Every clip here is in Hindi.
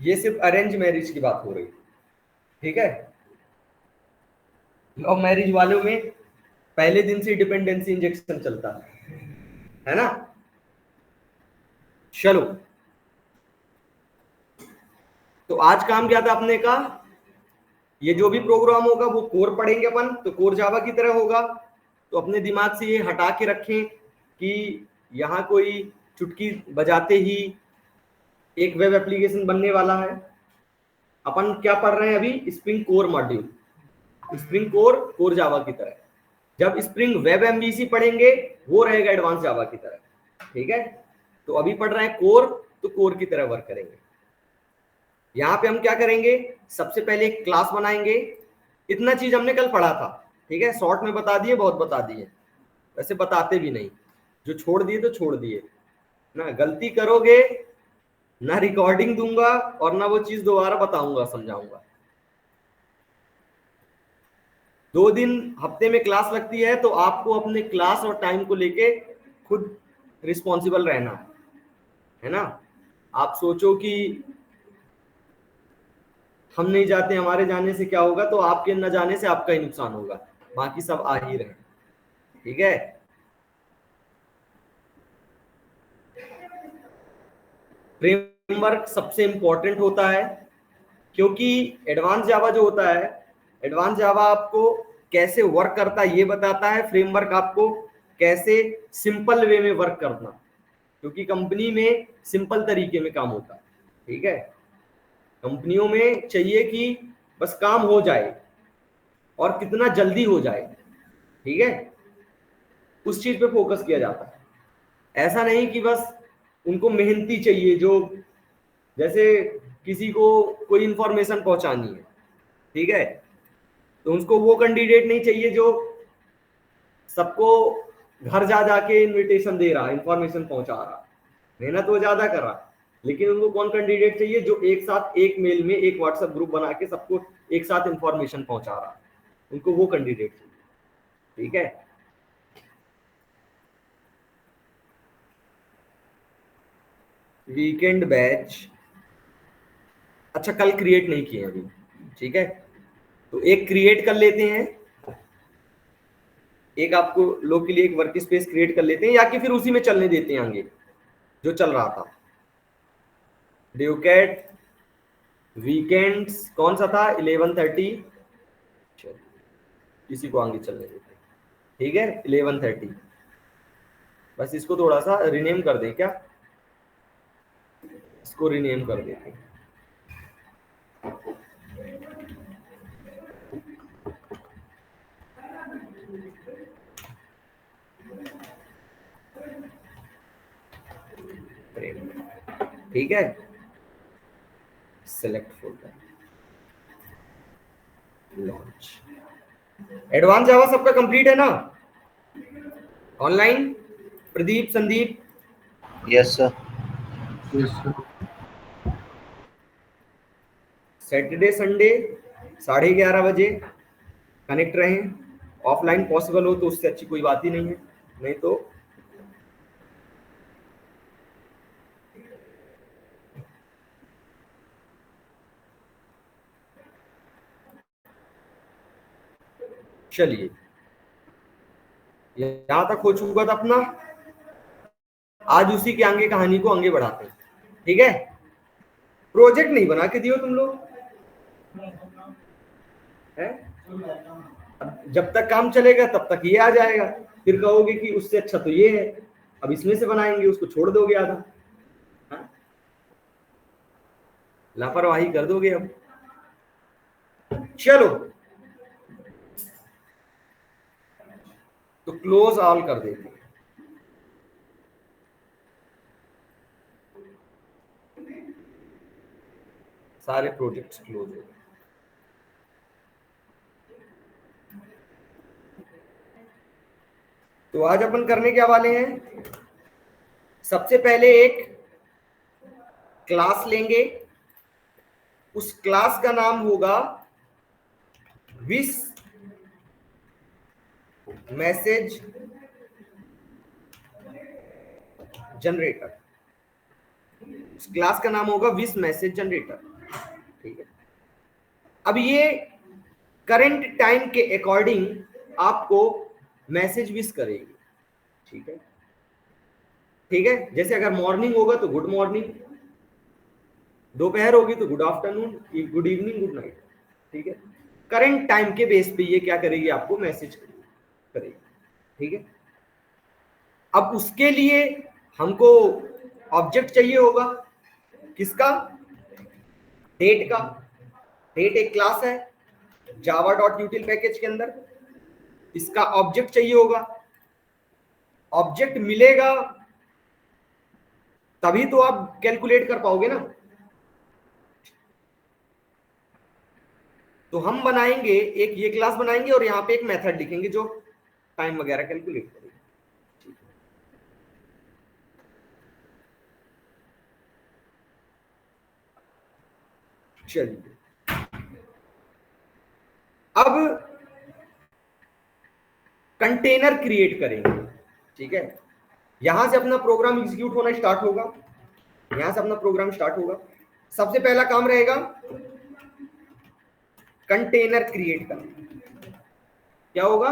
ये सिर्फ अरेंज मैरिज की बात हो रही, ठीक है। लव मैरिज वालों में पहले दिन से डिपेंडेंसी इंजेक्शन चलता है ना। चलो, तो आज काम क्या था अपने का, ये जो भी प्रोग्राम होगा वो कोर पढ़ेंगे अपन, तो कोर जावा की तरह होगा। तो अपने दिमाग से ये हटा के रखें कि यहाँ कोई चुटकी बजाते ही एक वेब एप्लीकेशन बनने वाला है। अपन क्या पढ़ रहे हैं अभी, spring core module, spring core core Java की तरह। जब स्प्रिंग वेब एमवीसी पढ़ेंगे वो रहेगा एडवांस जावा की तरह, ठीक है। तो अभी पढ़ रहे हैं कोर, तो कोर की तरह वर्क करेंगे। यहाँ पे हम क्या करेंगे, सबसे पहले एक क्लास बनाएंगे। इतना चीज हमने कल पढ़ा था, ठीक है, शॉर्ट में बता दिए, बहुत बता दिए, वैसे बताते भी नहीं, जो छोड़ दिए तो छोड़ दिए ना। गलती करोगे ना रिकॉर्डिंग दूंगा और ना वो चीज दोबारा बताऊंगा, समझाऊंगा। 2 दिन हफ्ते में क्लास लगती है, तो आपको अपने क्लास और टाइम को लेके खुद रिस्पॉन्सिबल रहना है ना। आप सोचो कि हम नहीं जाते, हमारे जाने से क्या होगा, तो आपके न जाने से आपका ही नुकसान होगा, बाकी सब आ ही रहे, ठीक है। फ्रेमवर्क सबसे इंपॉर्टेंट होता है, क्योंकि एडवांस जावा जो होता है, एडवांस जावा आपको कैसे वर्क करता है ये बताता है, फ्रेमवर्क आपको कैसे सिंपल वे में वर्क करना, क्योंकि कंपनी में सिंपल तरीके में काम होता है, ठीक है। कंपनियों में चाहिए कि बस काम हो जाए और कितना जल्दी हो जाए, ठीक है, उस चीज पे फोकस किया जाता है। ऐसा नहीं कि बस उनको मेहनती चाहिए, जो जैसे किसी को कोई इंफॉर्मेशन पहुंचानी है, ठीक है, तो उसको वो कैंडिडेट नहीं चाहिए जो सबको घर जा जाके इनविटेशन दे रहा, इंफॉर्मेशन पहुंचा रहा, मेहनत वो ज्यादा कर रहा। लेकिन उनको कौन कैंडिडेट चाहिए, जो एक साथ एक मेल में एक व्हाट्सएप ग्रुप बना के सबको एक साथ इंफॉर्मेशन पहुंचा रहा, उनको वो कैंडिडेट चाहिए, ठीक है। वीकेंड बैच, अच्छा कल क्रिएट नहीं किए अभी, ठीक है, तो एक क्रिएट कर लेते हैं, एक आपको लोग के लिए एक वर्क स्पेस क्रिएट कर लेते हैं, या कि फिर उसी में चलने देते हैं आगे जो चल रहा था। ड्यूकेट वीकेंड्स कौन सा था, 11:30, इसी को आगे चलने देते हैं, ठीक है, 11:30। बस इसको थोड़ा सा रिनेम कर दें क्या, इसको रिनेम कर देते हैं। ठीक है, सेलेक्ट फोल्डर, लॉन्च। एडवांस जावा सबका कंप्लीट है ना online, Pradeep, Sandeep? Yes sir. Saturday Sunday 11:30 बजे कनेक्ट रहें, ऑफलाइन पॉसिबल हो तो उससे अच्छी कोई बात ही नहीं है, नहीं तो चलिए, यहां तक हो चुका था अपना। आज उसी के आगे कहानी को आगे बढ़ाते हैं, ठीक है। प्रोजेक्ट नहीं बना के दियो तुम लोग है, जब तक काम चलेगा तब तक ये आ जाएगा, फिर कहोगे कि उससे अच्छा तो ये है, अब इसमें से बनाएंगे, उसको छोड़ दोगे आधा, लापरवाही कर दोगे अब। चलो, तो क्लोज ऑल कर देते हैं। सारे प्रोजेक्ट्स क्लोज हो गए। तो आज अपन करने क्या वाले हैं, सबसे पहले एक क्लास लेंगे, उस क्लास का नाम होगा विश मैसेज जनरेटर। उस क्लास का नाम होगा विश मैसेज जनरेटर। ठीक है। अब ये करंट टाइम के अकॉर्डिंग आपको मैसेज विश करेगी, ठीक है। ठीक है, जैसे अगर मॉर्निंग होगा तो गुड मॉर्निंग, दोपहर होगी तो good afternoon, good evening, good night, ठीक है। करंट टाइम के बेस पे ये क्या करेगी, आपको मैसेज करेगी, ठीक है। अब उसके लिए हमको ऑब्जेक्ट चाहिए होगा, किसका, डेट का। डेट एक क्लास है java.util पैकेज के अंदर, इसका ऑब्जेक्ट चाहिए होगा। ऑब्जेक्ट मिलेगा तभी तो आप कैलकुलेट कर पाओगे ना। तो हम बनाएंगे एक ये क्लास बनाएंगे और यहाँ पे एक मेथड लिखेंगे जो टाइम वगैरह कैलकुलेट करेगा। चलिए, अब कंटेनर क्रिएट करेंगे, ठीक है। यहां से अपना प्रोग्राम एग्जीक्यूट होना स्टार्ट होगा, यहां से अपना प्रोग्राम स्टार्ट होगा। सबसे पहला काम रहेगा कंटेनर क्रिएट करना। क्या होगा,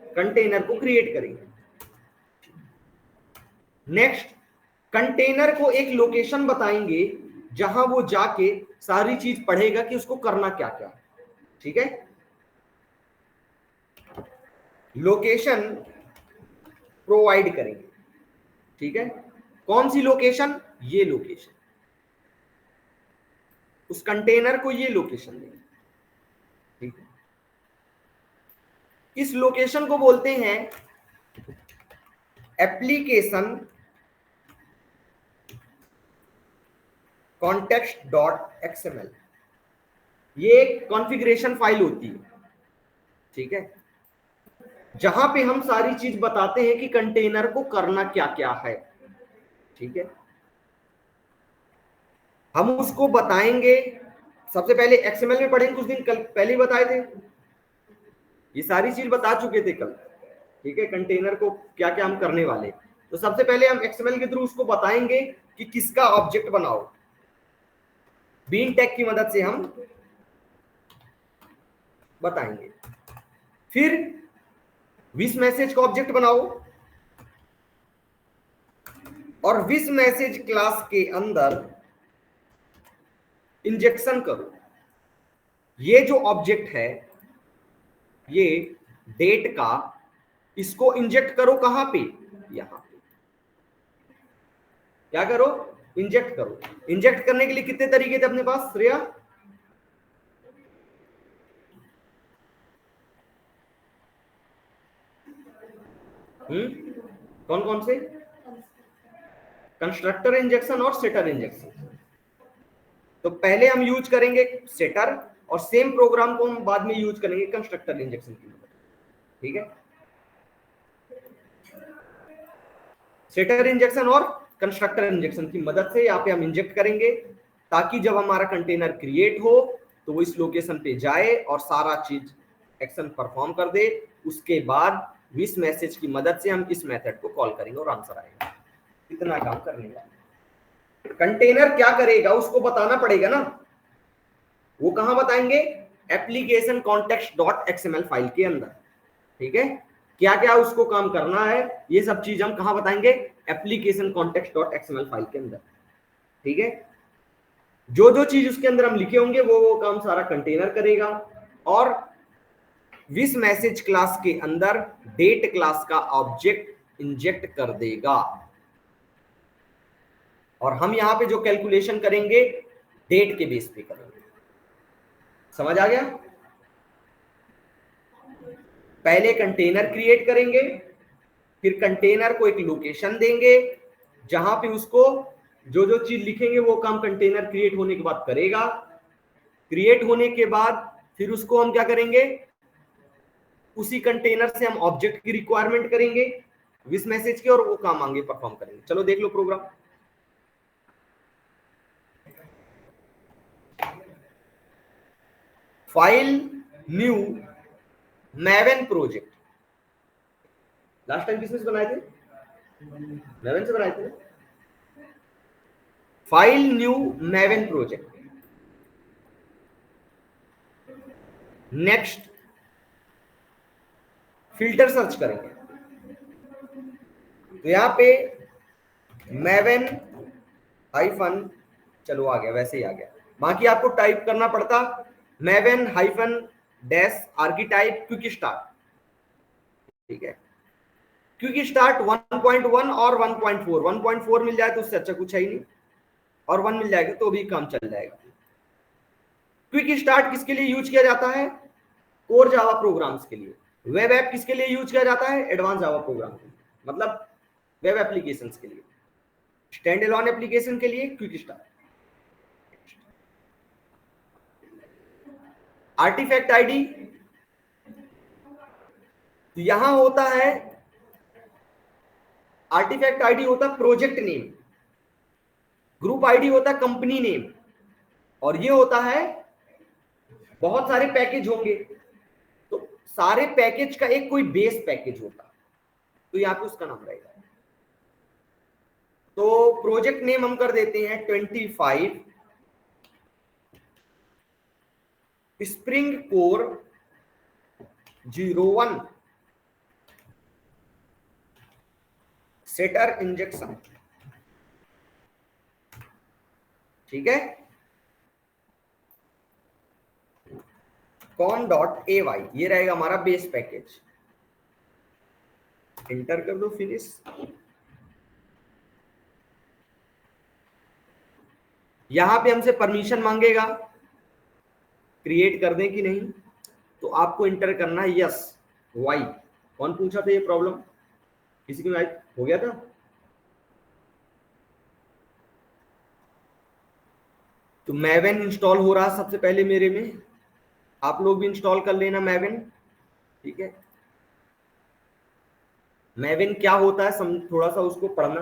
कंटेनर को क्रिएट करेंगे। नेक्स्ट, कंटेनर को एक लोकेशन बताएंगे जहां वो जाके सारी चीज पढ़ेगा कि उसको करना क्या क्या, ठीक है। लोकेशन प्रोवाइड करेंगे, ठीक है। कौन सी लोकेशन, ये लोकेशन, उस कंटेनर को ये लोकेशन देंगे, ठीक है। इस लोकेशन को बोलते हैं एप्लीकेशन context.xml। ये एक कॉन्फ़िगरेशन फाइल होती है, ठीक है, जहां पे हम सारी चीज बताते हैं कि कंटेनर को करना क्या क्या है, ठीक है। हम उसको बताएंगे, सबसे पहले एक्सएमएल में पढ़ेंगे, कुछ दिन कल पहले ही बताए थे, ये सारी चीज बता चुके थे कल, ठीक है। कंटेनर को क्या क्या हम करने वाले, तो सबसे पहले हम एक्सएमएल के थ्रू उसको बताएंगे कि किसका ऑब्जेक्ट बनाओ। बीन टैग की मदद से हम बताएंगे। फिर विश मैसेज का ऑब्जेक्ट बनाओ और विश मैसेज क्लास के अंदर इंजेक्शन करो। ये जो ऑब्जेक्ट है, ये डेट का, इसको इंजेक्ट करो कहां पे, यहां पे। क्या करो, इंजेक्ट करो। इंजेक्ट करने के लिए कितने तरीके थे अपने पास श्रेया, कौन कौन से, कंस्ट्रक्टर इंजेक्शन और सेटर इंजेक्शन। तो पहले हम यूज करेंगे सेटर और सेम प्रोग्राम को हम बाद में यूज करेंगे कंस्ट्रक्टर इंजेक्शन की मदद, ठीक है। सेटर इंजेक्शन और कंस्ट्रक्टर इंजेक्शन की मदद से यहाँ पे हम इंजेक्ट करेंगे, ताकि जब हमारा कंटेनर क्रिएट हो तो वो इस लोकेशन पे जाए और सारा चीज एक्शन परफॉर्म कर दे। उसके बाद विश मैसेज की मदद से हम इस मेथड को कॉल करेंगे और आंसर आएगा। इतना काम करने का। कंटेनर क्या करेगा उसको बताना पड़ेगा ना, वो कहां बताएंगे, एप्लीकेशन context.xml फाइल के अंदर, ठीक है। क्या क्या उसको काम करना है ये सब चीज हम कहां बताएंगे, एप्लीकेशन context.xml फाइल के अंदर, ठीक है। जो जो चीज उसके अंदर हम लिखे होंगे वो काम सारा कंटेनर करेगा और विश मैसेज क्लास के अंदर डेट क्लास का ऑब्जेक्ट इंजेक्ट कर देगा। और हम यहां पे जो कैलकुलेशन करेंगे डेट के बेस पे करेंगे। समझ आ गया, पहले कंटेनर क्रिएट करेंगे, फिर कंटेनर को एक लोकेशन देंगे जहां पे उसको जो जो चीज लिखेंगे वो काम कंटेनर क्रिएट होने के बाद करेगा। क्रिएट होने के बाद फिर उसको हम क्या करेंगे, उसी कंटेनर से हम ऑब्जेक्ट की रिक्वायरमेंट करेंगे विश मैसेज की और वो काम आगे परफॉर्म करेंगे। चलो देख लो program. File new Maven project, last time किसने बनाए थे, मैवन से बनाए थे। File new Maven project, next filter search करेंगे, तो यहां पे मैवेन हाइफन, चलो आ गया, वैसे ही आ गया, बाकी आपको टाइप करना पड़ता Maven hyphen dash archetype quick start. ठीक है, क्विक स्टार्ट 1.1 और 1.4, 1.4 मिल जाए तो उससे अच्छा कुछ है ही नहीं, और 1 मिल जाएगा तो भी काम चल जाएगा। क्विक स्टार्ट किसके लिए यूज किया जाता है? कोर जावा प्रोग्राम्स के लिए। वेब ऐप किसके लिए यूज किया जाता है? एडवांस जावा प्रोग्राम के लिए, मतलब वेब एप्लीकेशंस के लिए। स्टैंड एलोन एप्लीकेशन के लिए क्विक स्टार्ट। आर्टिफैक्ट आईडी, तो यहां होता है, आर्टिफैक्ट आईडी होता है प्रोजेक्ट नेम, ग्रुप आईडी होता है कंपनी नेम, और ये होता है बहुत सारे पैकेज होंगे, तो सारे पैकेज का एक कोई बेस पैकेज होता है, तो यहां पे उसका नाम रहेगा। तो प्रोजेक्ट नेम हम कर देते हैं 25 स्प्रिंग कोर 01 सेटर इंजेक्शन। ठीक है, con.ay ये रहेगा हमारा बेस पैकेज। इंटर कर दो, फिनिश। यहां पे हमसे परमिशन मांगेगा क्रिएट कर दें कि नहीं, तो आपको इंटर करना है यस वाई। कौन पूछा था ये प्रॉब्लम? किसी की हो गया था? तो मैवेन इंस्टॉल हो रहा सबसे पहले मेरे में, आप लोग भी इंस्टॉल कर लेना मैवेन। ठीक है, मैवेन क्या होता है थोड़ा सा उसको पढ़ना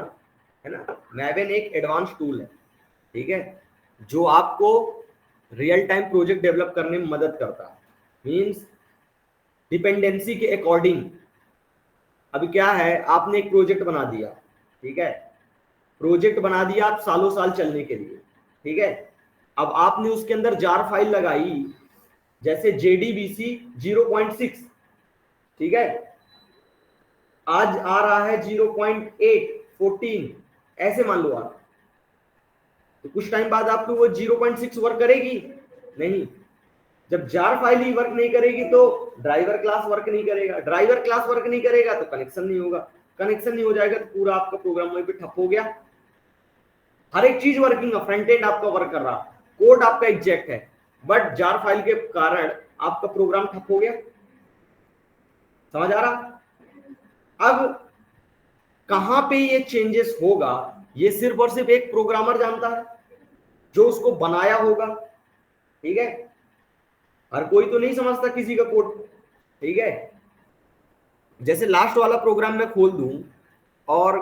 है ना। मैवेन एक एडवांस टूल है, ठीक है, जो आपको रियल टाइम प्रोजेक्ट डेवलप करने में मदद करता है। मींस डिपेंडेंसी के अकॉर्डिंग, अभी क्या है, आपने एक प्रोजेक्ट बना दिया, ठीक है, प्रोजेक्ट बना दिया आप सालों साल चलने के लिए, ठीक है, अब आपने उसके अंदर जार फाइल लगाई, जैसे JDBC 0.6, ठीक है, आज आ रहा है 0.8 14, ऐसे मान लो आप, तो कुछ टाइम बाद आपको वो 0.6 वर्क करेगी नहीं। जब जार फाइल ही वर्क नहीं करेगी तो ड्राइवर क्लास वर्क नहीं करेगा, ड्राइवर क्लास वर्क नहीं करेगा तो कनेक्शन नहीं होगा, कनेक्शन नहीं हो जाएगा तो पूरा आपका प्रोग्राम वहीं पे ठप हो गया। हर एक चीज वर्किंग है, फ्रंट एंड आपका वर्क कर रहा, कोड आपका एग्जैक्ट है, बट जार फाइल के कारण आपका प्रोग्राम ठप हो गया। समझ आ रहा? अब कहां पे ये चेंजेस होगा, ये सिर्फ और सिर्फ एक प्रोग्रामर जानता है जो उसको बनाया होगा। ठीक है, हर कोई तो नहीं समझता किसी का कोड। ठीक है, जैसे लास्ट वाला प्रोग्राम मैं खोल दूं और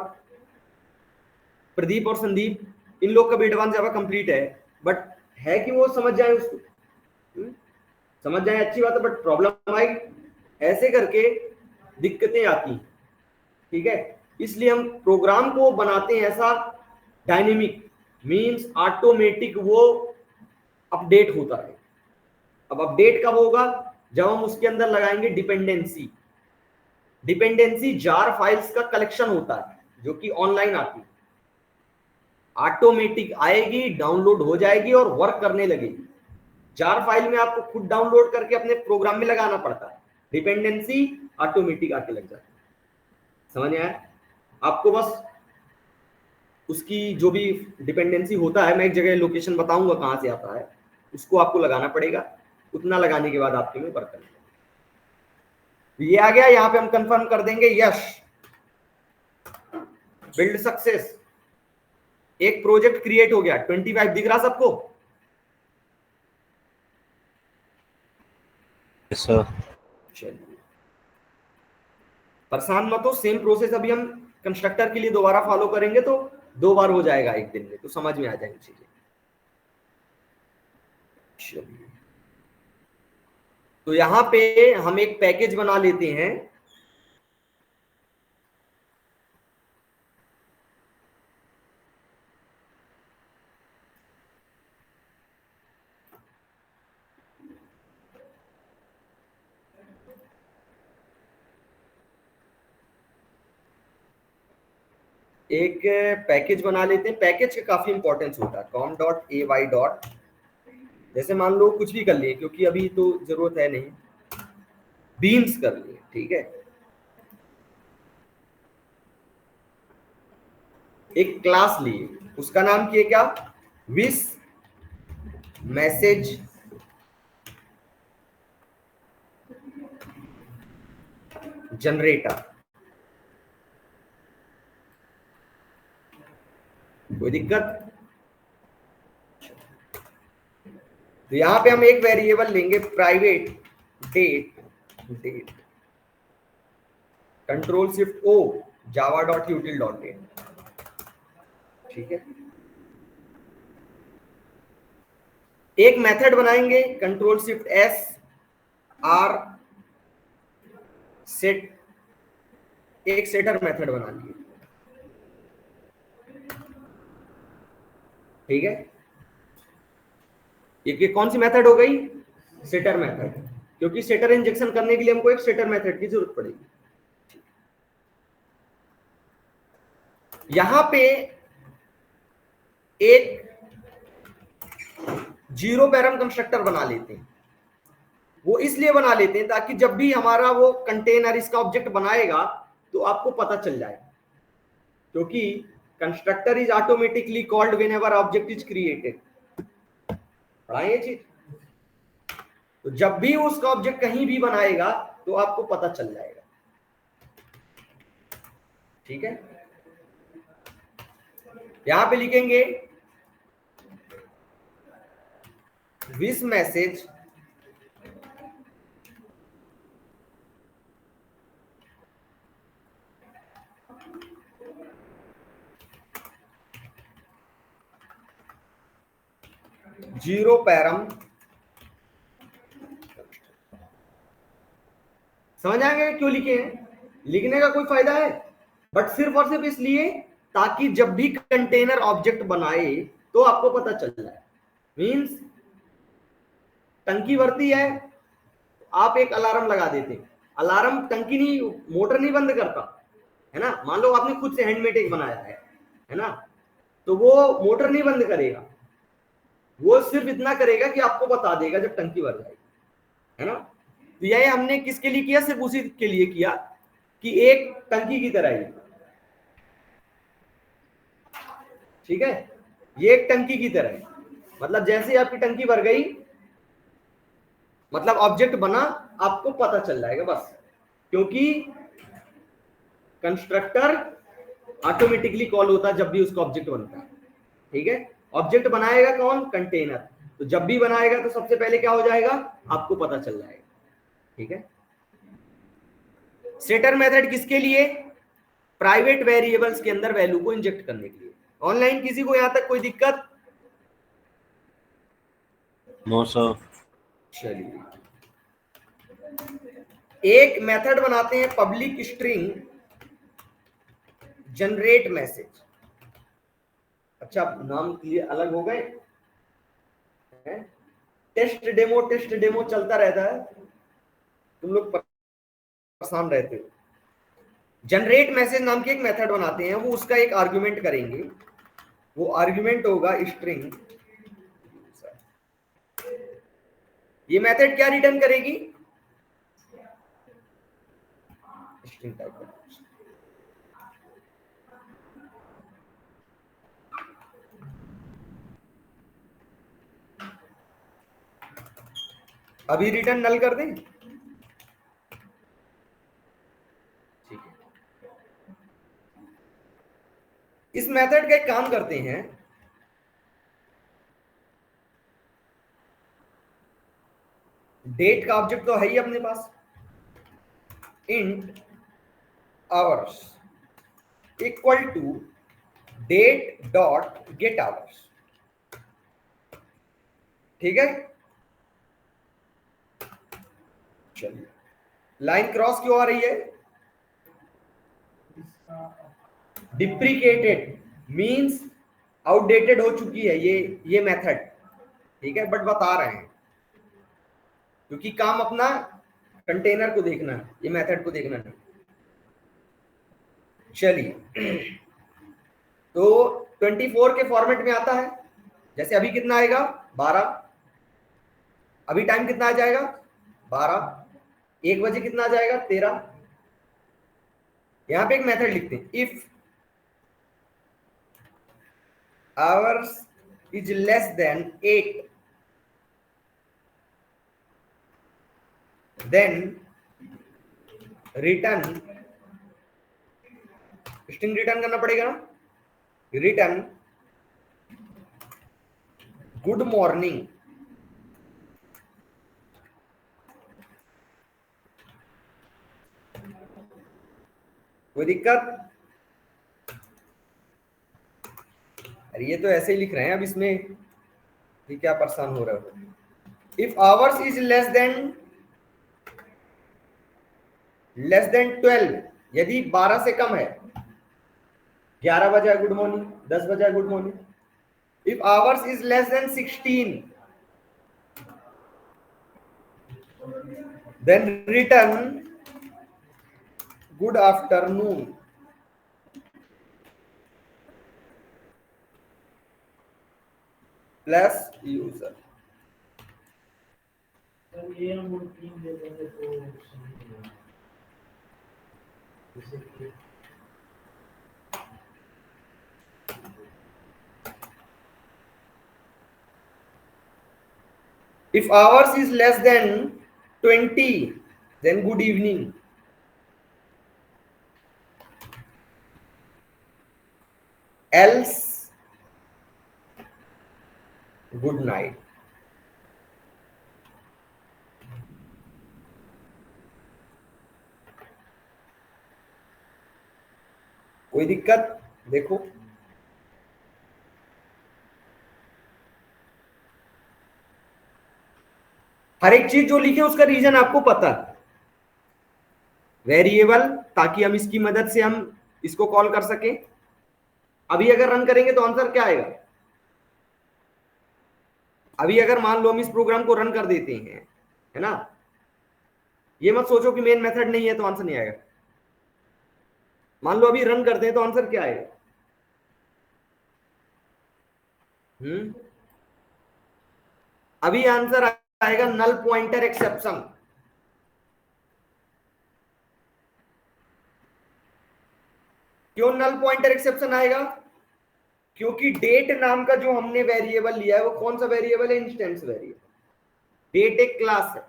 प्रदीप और संदीप इन लोग का भी एडवांस जावा कंप्लीट है, बट है कि वो समझ जाए उसको, समझ जाए अच्छी बात है, बट प्रॉब्लम आएगी, ऐसे करके दिक्कतें आती हैं। ठीक है, इसलिए हम प्रोग्राम को बनाते हैं ऐसा डायनेमिक, मींस ऑटोमेटिक वो अपडेट होता है। अब अपडेट कब होगा? जब हम उसके अंदर लगाएंगे डिपेंडेंसी। डिपेंडेंसी जार फाइल्स का कलेक्शन होता है जो कि ऑनलाइन आती है, ऑटोमेटिक आएगी, डाउनलोड हो जाएगी और वर्क करने लगेगी। जार फाइल में आपको खुद डाउनलोड करके अपने प्रोग्राम में लगाना पड़ता है, डिपेंडेंसी ऑटोमेटिक आके लग जाती है। समझ में आया आपको? बस उसकी जो भी डिपेंडेंसी होता है, मैं एक जगह लोकेशन बताऊंगा कहां से आता है, उसको आपको लगाना पड़ेगा, उतना लगाने के बाद आपके में वर्क करेगा। ये आ गया, यहां पे हम कंफर्म कर देंगे यस, बिल्ड सक्सेस, एक प्रोजेक्ट क्रिएट हो गया। 25 दिख रहा सबको? सर चलिए, परेशान मत हो, सेम प्रोसेस अभी हम कंस्ट्रक्टर के लिए दोबारा फॉलो करेंगे, तो 2 बार हो जाएगा एक दिन में, तो समझ में आ जाएंगी चीजें। चलिए, तो यहां पे हम एक पैकेज बना लेते हैं, एक पैकेज बना लेते हैं। पैकेज का काफी इंपॉर्टेंस होता है। com dot A Y dot, जैसे मान लो कुछ भी कर लिए क्योंकि अभी तो जरूरत है नहीं, बीम्स कर लिए, ठीक है। एक क्लास लिए, उसका नाम किए क्या, विस मैसेज जनरेटर। कोई दिक्कत? तो यहां पे हम एक वेरिएबल लेंगे private date control shift O Java dot util dot date, ठीक है। एक मेथड बनाएंगे control shift S R set, एक सेटर मेथड बना लिए, ठीक है। ये कौन सी मेथड हो गई, सेटर मेथड, क्योंकि सेटर इंजेक्शन करने के लिए हमको एक सेटर मेथड की जरूरत पड़ेगी। यहां पे एक जीरो पैरम कंस्ट्रक्टर बना लेते हैं। वो इसलिए बना लेते हैं ताकि जब भी हमारा वो कंटेनर इसका ऑब्जेक्ट बनाएगा तो आपको पता चल जाए, क्योंकि constructor is automatically called whenever object is created. पढ़ाएं ये चीज। तो जब भी उसका ऑब्जेक्ट कहीं भी बनाएगा तो आपको पता चल जाएगा, ठीक है। यहां पे लिखेंगे विस मैसेज जीरो पैरम। समझ आएंगे क्यों लिखे हैं? लिखने का कोई फायदा है, बट सिर्फ और सिर्फ इसलिए ताकि जब भी कंटेनर ऑब्जेक्ट बनाए तो आपको पता चल जाए। मींस टंकी भरती है, आप एक अलार्म लगा देते हैं। अलार्म टंकी नहीं, मोटर नहीं बंद करता है ना। मान लो आपने खुद से हैंडमेड एक बनाया है ना, तो वो मोटर नहीं बंद करेगा, वो सिर्फ इतना करेगा कि आपको बता देगा जब टंकी भर जाएगी, है ना। तो यह हमने किसके लिए किया, सिर्फ उसी के लिए किया कि एक टंकी की तरह ही, ठीक है। ये एक टंकी की तरह है, मतलब जैसे ही आपकी टंकी भर गई, मतलब ऑब्जेक्ट बना, आपको पता चल जाएगा बस, क्योंकि कंस्ट्रक्टर ऑटोमेटिकली कॉल होता है जब भी उसका ऑब्जेक्ट बनता है, ठीक है। ऑब्जेक्ट बनाएगा कौन, कंटेनर। तो जब भी बनाएगा तो सबसे पहले क्या हो जाएगा, आपको पता चल जाएगा, ठीक है। सेटर मेथड किसके लिए, प्राइवेट वेरिएबल्स के अंदर वैल्यू को इंजेक्ट करने के लिए। ऑनलाइन किसी को यहां तक कोई दिक्कत? No sir. चलिए, एक मेथड बनाते हैं पब्लिक स्ट्रिंग जनरेट मैसेज। अच्छा, नाम लिए अलग हो गए, टेस्ट डेमो चलता रहता है, तुम लोग परेशान रहते हो। जनरेट मैसेज नाम की एक मेथड बनाते हैं, वो उसका एक आर्गुमेंट करेंगे, वो आर्गुमेंट होगा स्ट्रिंग। ये मेथड क्या रिटर्न करेगी, स्ट्रिंग टाइप का। अभी रिटर्न नल कर दें, ठीक है। इस मेथड का एक काम करते हैं, डेट का ऑब्जेक्ट तो है ही अपने पास, int hours equal to date dot get hours, ठीक है। चलिए, लाइन क्रॉस क्यों आ रही है, डिप्रिकेटेड मींस आउटडेटेड हो चुकी है ये मेथड, ठीक है। बट बता रहे हैं क्योंकि काम अपना कंटेनर को देखना है, ये मेथड को देखना नहीं। चलिए, तो 24 के फॉर्मेट में आता है। जैसे अभी कितना आएगा 12, अभी टाइम कितना आ जाएगा 12, 1 बजे कितना आ जाएगा 13। यहां पे एक मेथड लिखते हैं, if hours is less than 8 then return, string return करना पड़ेगा ना, रिटर्न गुड मॉर्निंग। कोई दिक्कत? अरे ये तो ऐसे ही लिख रहे हैं, अब इसमें ये क्या परेशान हो रहा है। If hours is less then 12, यदि 12 से कम है, 11 बजे गुड मॉर्निंग, 10 बजे good morning. If hours is less than 16, then return good afternoon. Plus user. ये हम लोग 3 दे देंगे तो सही होगा। जैसे कि if hours is less than 20, then good evening, else good night। कोई दिक्कत? देखो हर एक चीज जो लिखे उसका रीजन आपको पता है। वेरिएबल, ताकि हम इसकी मदद से हम इसको कॉल कर सके। अभी अगर रन करेंगे तो आंसर क्या आएगा? अभी अगर मान लो हम इस प्रोग्राम को रन कर देते हैं, है ना, ये मत सोचो कि मेन मेथड नहीं है तो आंसर नहीं आएगा। मान लो अभी रन करते हैं तो आंसर क्या आएगा? अभी आंसर आएगा नल पॉइंटर एक्सेप्शन। क्यों नल पॉइंटर एक्सेप्शन आएगा? क्योंकि डेट नाम का जो हमने वेरिएबल लिया है वो कौन सा वेरिएबल है? Instance variable. डेट एक क्लास है,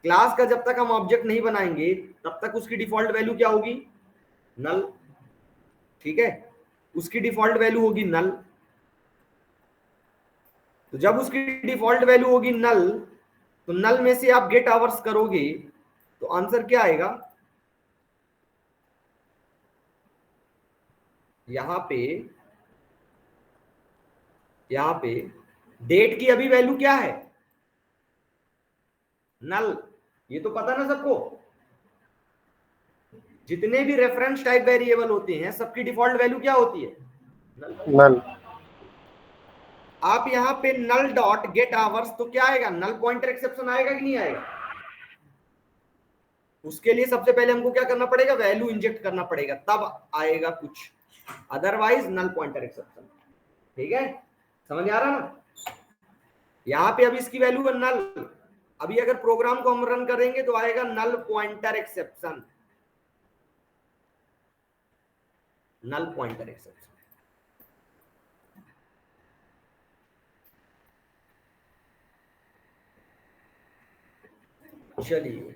क्लास का जब तक हम ऑब्जेक्ट नहीं बनाएंगे तब तक उसकी डिफॉल्ट वैल्यू क्या होगी? नल। ठीक है, उसकी डिफॉल्ट वैल्यू होगी नल। तो जब उसकी डिफॉल्ट वैल्यू होगी नल, तो नल में से आप गेट आवर्स करोगे तो आंसर क्या आएगा? यहां पे डेट की अभी वैल्यू क्या है? नल। ये तो पता ना सबको, जितने भी रेफरेंस टाइप वेरिएबल होते हैं सबकी डिफॉल्ट वैल्यू क्या होती है? नल। आप यहां पे नल डॉट गेट आवर्स, तो क्या आएगा? नल पॉइंटर एक्सेप्शन आएगा कि नहीं आएगा? उसके लिए सबसे पहले हमको क्या करना पड़ेगा? वैल्यू इंजेक्ट करना पड़ेगा, तब आएगा कुछ, अदरवाइज नल पॉइंटर एक्सेप्शन। ठीक है, समझ आ रहा ना? यहां पे अभी इसकी वैल्यू है नल। अभी अगर प्रोग्राम को हम रन करेंगे तो आएगा null pointer exception, null pointer exception. चलिए,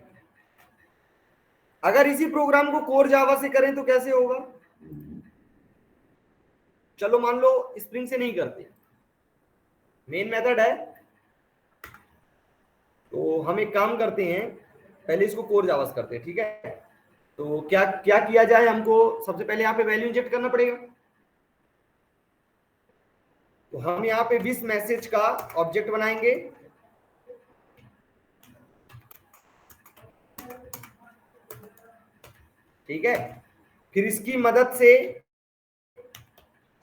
अगर इसी प्रोग्राम को कोर जावा से करें तो कैसे होगा? चलो मान लो स्प्रिंग से नहीं करते, मेन मेथड है, तो हम एक काम करते हैं, पहले इसको कोर जावा से करते हैं। ठीक है, तो क्या क्या किया जाए? हमको सबसे पहले यहाँ पे वैल्यू इंजेक्ट करना पड़ेगा। तो हम यहाँ पे विश मैसेज का ऑब्जेक्ट बनाएंगे। ठीक है, फिर इसकी मदद से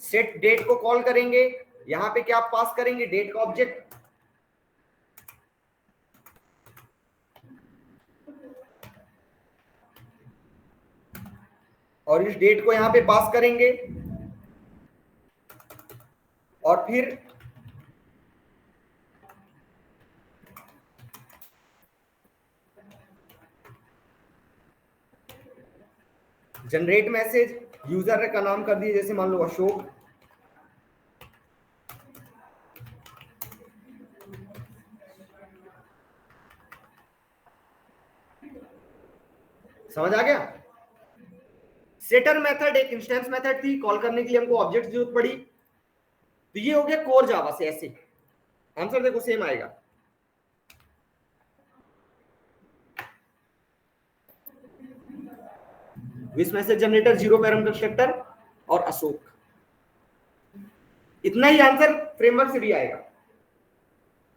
सेट डेट को कॉल करेंगे। यहां पे क्या पास करेंगे? डेट का ऑब्जेक्ट। और इस डेट को यहां पे पास करेंगे। और फिर जनरेट मैसेज, यूजर का नाम कर दिए, जैसे मान लो अशोक, समझ आ गया। सेटर मेथड एक इंस्टेंस मेथड थी, कॉल करने के लिए हमको ऑब्जेक्ट की जरूरत पड़ी, तो ये हो गया कोर जावा से। ऐसे आंसर देखो सेम आएगा। विस message generator, zero param constructor और अशोक, इतना ही आंसर फ्रेमवर्क से भी आएगा।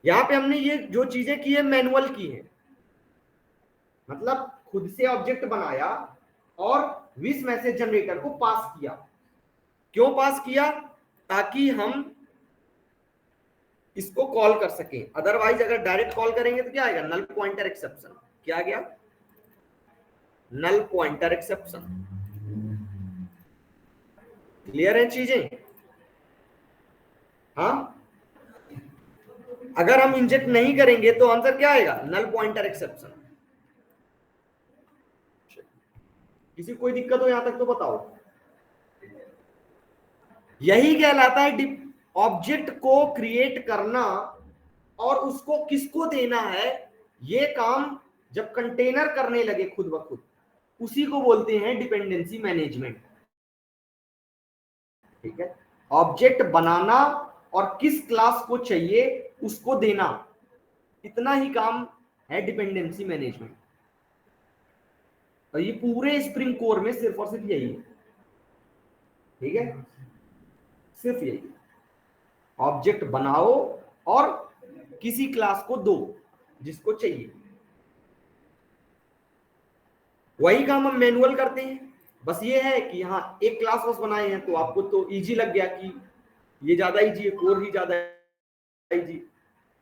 यहां पे हमने ये जो चीजें की है मैनुअल की है, मतलब खुद से ऑब्जेक्ट बनाया और विस मैसेज जनरेटर को पास किया। क्यों पास किया? ताकि हम इसको कॉल कर सकें। अदरवाइज अगर डायरेक्ट कॉल करेंगे तो क्या आएगा? Null pointer exception. क्या आ गया? नल पॉइंटर एक्सेप्शन। क्लियर है चीजें? हाँ, अगर हम इंजेक्ट नहीं करेंगे तो आंसर क्या आएगा? Null pointer exception. किसी कोई दिक्कत हो यहां तक तो बताओ। यही कहलाता है ऑब्जेक्ट को क्रिएट करना और उसको किसको देना है, ये काम जब कंटेनर करने लगे खुद ब खुद, उसी को बोलते हैं डिपेंडेंसी मैनेजमेंट। ठीक है, ऑब्जेक्ट बनाना और किस क्लास को चाहिए उसको देना, इतना ही काम है डिपेंडेंसी मैनेजमेंट। और ये पूरे स्प्रिंग कोर में सिर्फ और सिर्फ यही है। ठीक है, सिर्फ यही, ऑब्जेक्ट बनाओ और किसी क्लास को दो जिसको चाहिए। वही काम हम मैनुअल करते हैं। बस ये है कि यहाँ एक क्लास बस बनाए हैं तो आपको तो इजी लग गया कि ये ज्यादा इजी है, कोर ही ज्यादा इजी।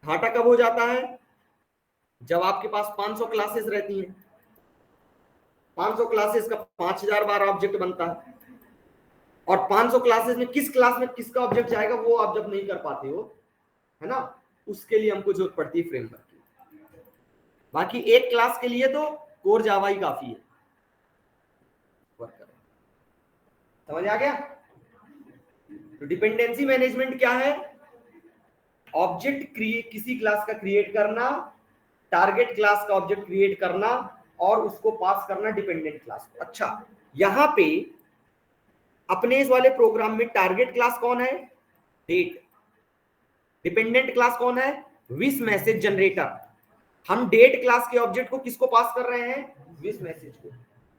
घाटा कब हो जाता है? जब आपके पास 500 क्लासेस रहती हैं, 500 क्लासेस का 5000 बार ऑब्जेक्ट बनता है, और 500 क्लासेस में किस क्लास में किसका ऑब्जेक्ट जाएगा वो आप जब नहीं कर पाते हो, है ना, उसके लिए हमको जरूरत पड़ती है फ्रेमवर्क की। बाकी एक क्लास के लिए तो कोर जावा ही काफी है। समझ आ गया? तो डिपेंडेंसी मैनेजमेंट क्या है? ऑब्जेक्ट क्रिएट, किसी क्लास का क्रिएट करना, टारगेट क्लास का ऑब्जेक्ट क्रिएट करना और उसको पास करना डिपेंडेंट क्लास को। अच्छा, यहां पे अपने इस वाले प्रोग्राम में टारगेट क्लास कौन है? डेट। डिपेंडेंट क्लास कौन है? Wish message generator. हम डेट क्लास के ऑब्जेक्ट को किसको पास कर रहे हैं? विस मैसेज को।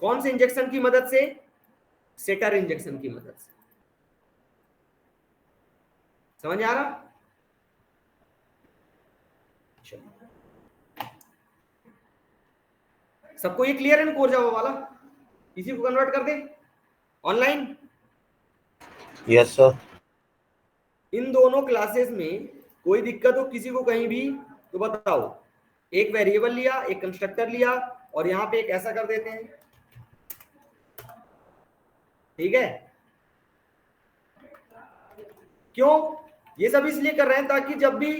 कौन से इंजेक्शन की मदद से? सेटर इंजेक्शन की मदद से। समझ आ रहा? सबको ये क्लियर है ना कोर जावा वाला? इसी को कन्वर्ट कर दे ऑनलाइन। Yes sir. इन दोनों क्लासेस में कोई दिक्कत हो किसी को कहीं भी तो बताओ। एक वेरिएबल लिया, एक कंस्ट्रक्टर लिया और यहां पे एक ऐसा कर देते हैं। ठीक है, क्यों ये सब इसलिए कर रहे हैं ताकि जब भी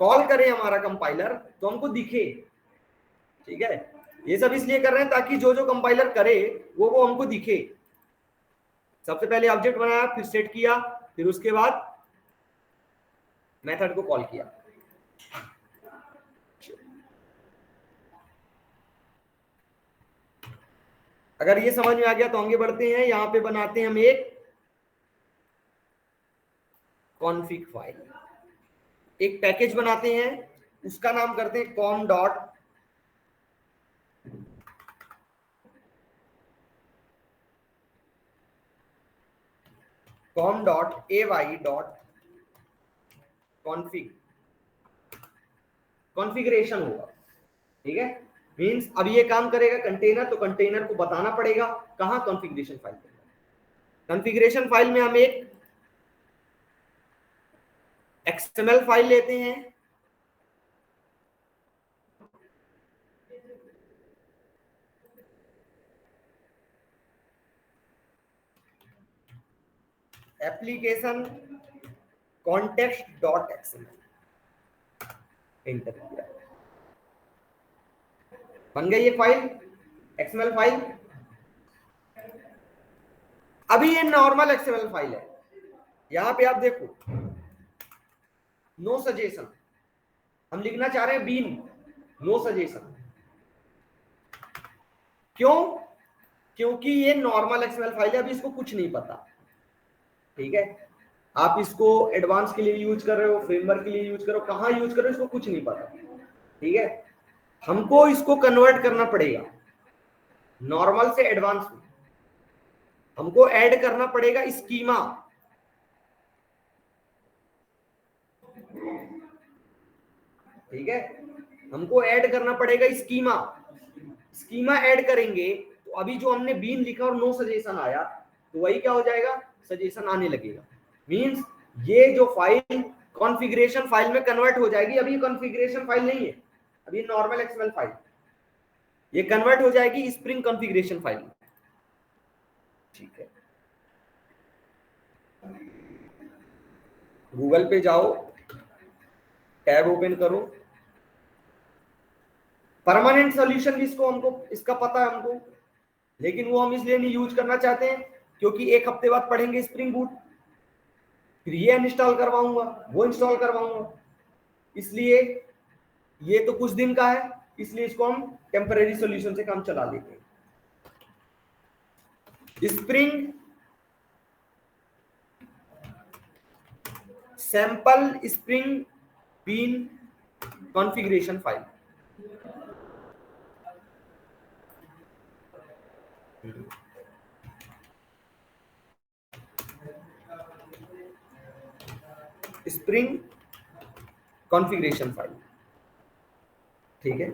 कॉल करे हमारा कंपाइलर तो हमको दिखे। ठीक है, ये सब इसलिए कर रहे हैं ताकि जो जो कंपाइलर करे वो हमको दिखे। सबसे पहले ऑब्जेक्ट बनाया, फिर सेट किया, फिर उसके बाद मेथड को कॉल किया। अगर ये समझ में आ गया तो आगे बढ़ते हैं। यहां पे बनाते हैं हम एक कॉन्फ़िग फाइल, एक पैकेज बनाते हैं, उसका नाम करते हैं com dot ay dot config. Configuration होगा। ठीक है, मींस अब ये काम करेगा कंटेनर, तो कंटेनर को बताना पड़ेगा कहां कॉन्फ़िगरेशन फाइल पे। कॉन्फ़िगरेशन फाइल में हम एक XML फाइल लेते हैं, एप्लीकेशन context.xml एंटर किया, बन गई ये फाइल, एक्सएमएल फाइल। अभी ये नॉर्मल एक्सएमएल फाइल है, यहां पे आप देखो नो सजेशन, हम लिखना चाह रहे हैं बीन नो सजेशन। क्यों? क्योंकि ये नॉर्मल एक्सएमएल फाइल है, अभी इसको कुछ नहीं पता। ठीक है, आप इसको एडवांस के लिए यूज कर रहे हो, फ्रेमवर्क के लिए यूज कर रहे हो, कहां यूज कर रहे हो इसको कुछ नहीं पता। ठीक है, हमको इसको कन्वर्ट करना पड़ेगा नॉर्मल से एडवांस में, हमको ऐड करना पड़ेगा स्कीमा। ठीक है, हमको ऐड करना पड़ेगा स्कीमा। स्कीमा ऐड करेंगे तो अभी जो हमने बीन लिखा और नो सजेशन आया, तो वही क्या हो जाएगा, सजेशन आने लगेगा। मींस ये जो फाइल कॉन्फ़िगरेशन फाइल में कन्वर्ट हो जाएगी। अभी कॉन्फ़िगरेशन फाइल नहीं है, अभी नॉर्मल एक्सएमएल फाइल, ये कन्वर्ट हो जाएगी स्प्रिंग कॉन्फ़िगरेशन फाइल में। ठीक है, गूगल पे जाओ, टैब ओपन करो, परमानेंट सॉल्यूशन जिसको हमको इसका पता है हमको, लेकिन वो हम इसलिए नहीं यूज करना चाहते हैं क्योंकि एक हफ्ते बाद पढ़ेंगे स्प्रिंग बूट, फिर ये इंस्टॉल करवाऊंगा, वो इंस्टॉल करवाऊंगा, इसलिए ये तो कुछ दिन का है, इसलिए इसको हम टेम्परेरी सॉल्यूशन से काम चला लेते हैं। Spring sample spring bean configuration file. Spring configuration file. ठीक है,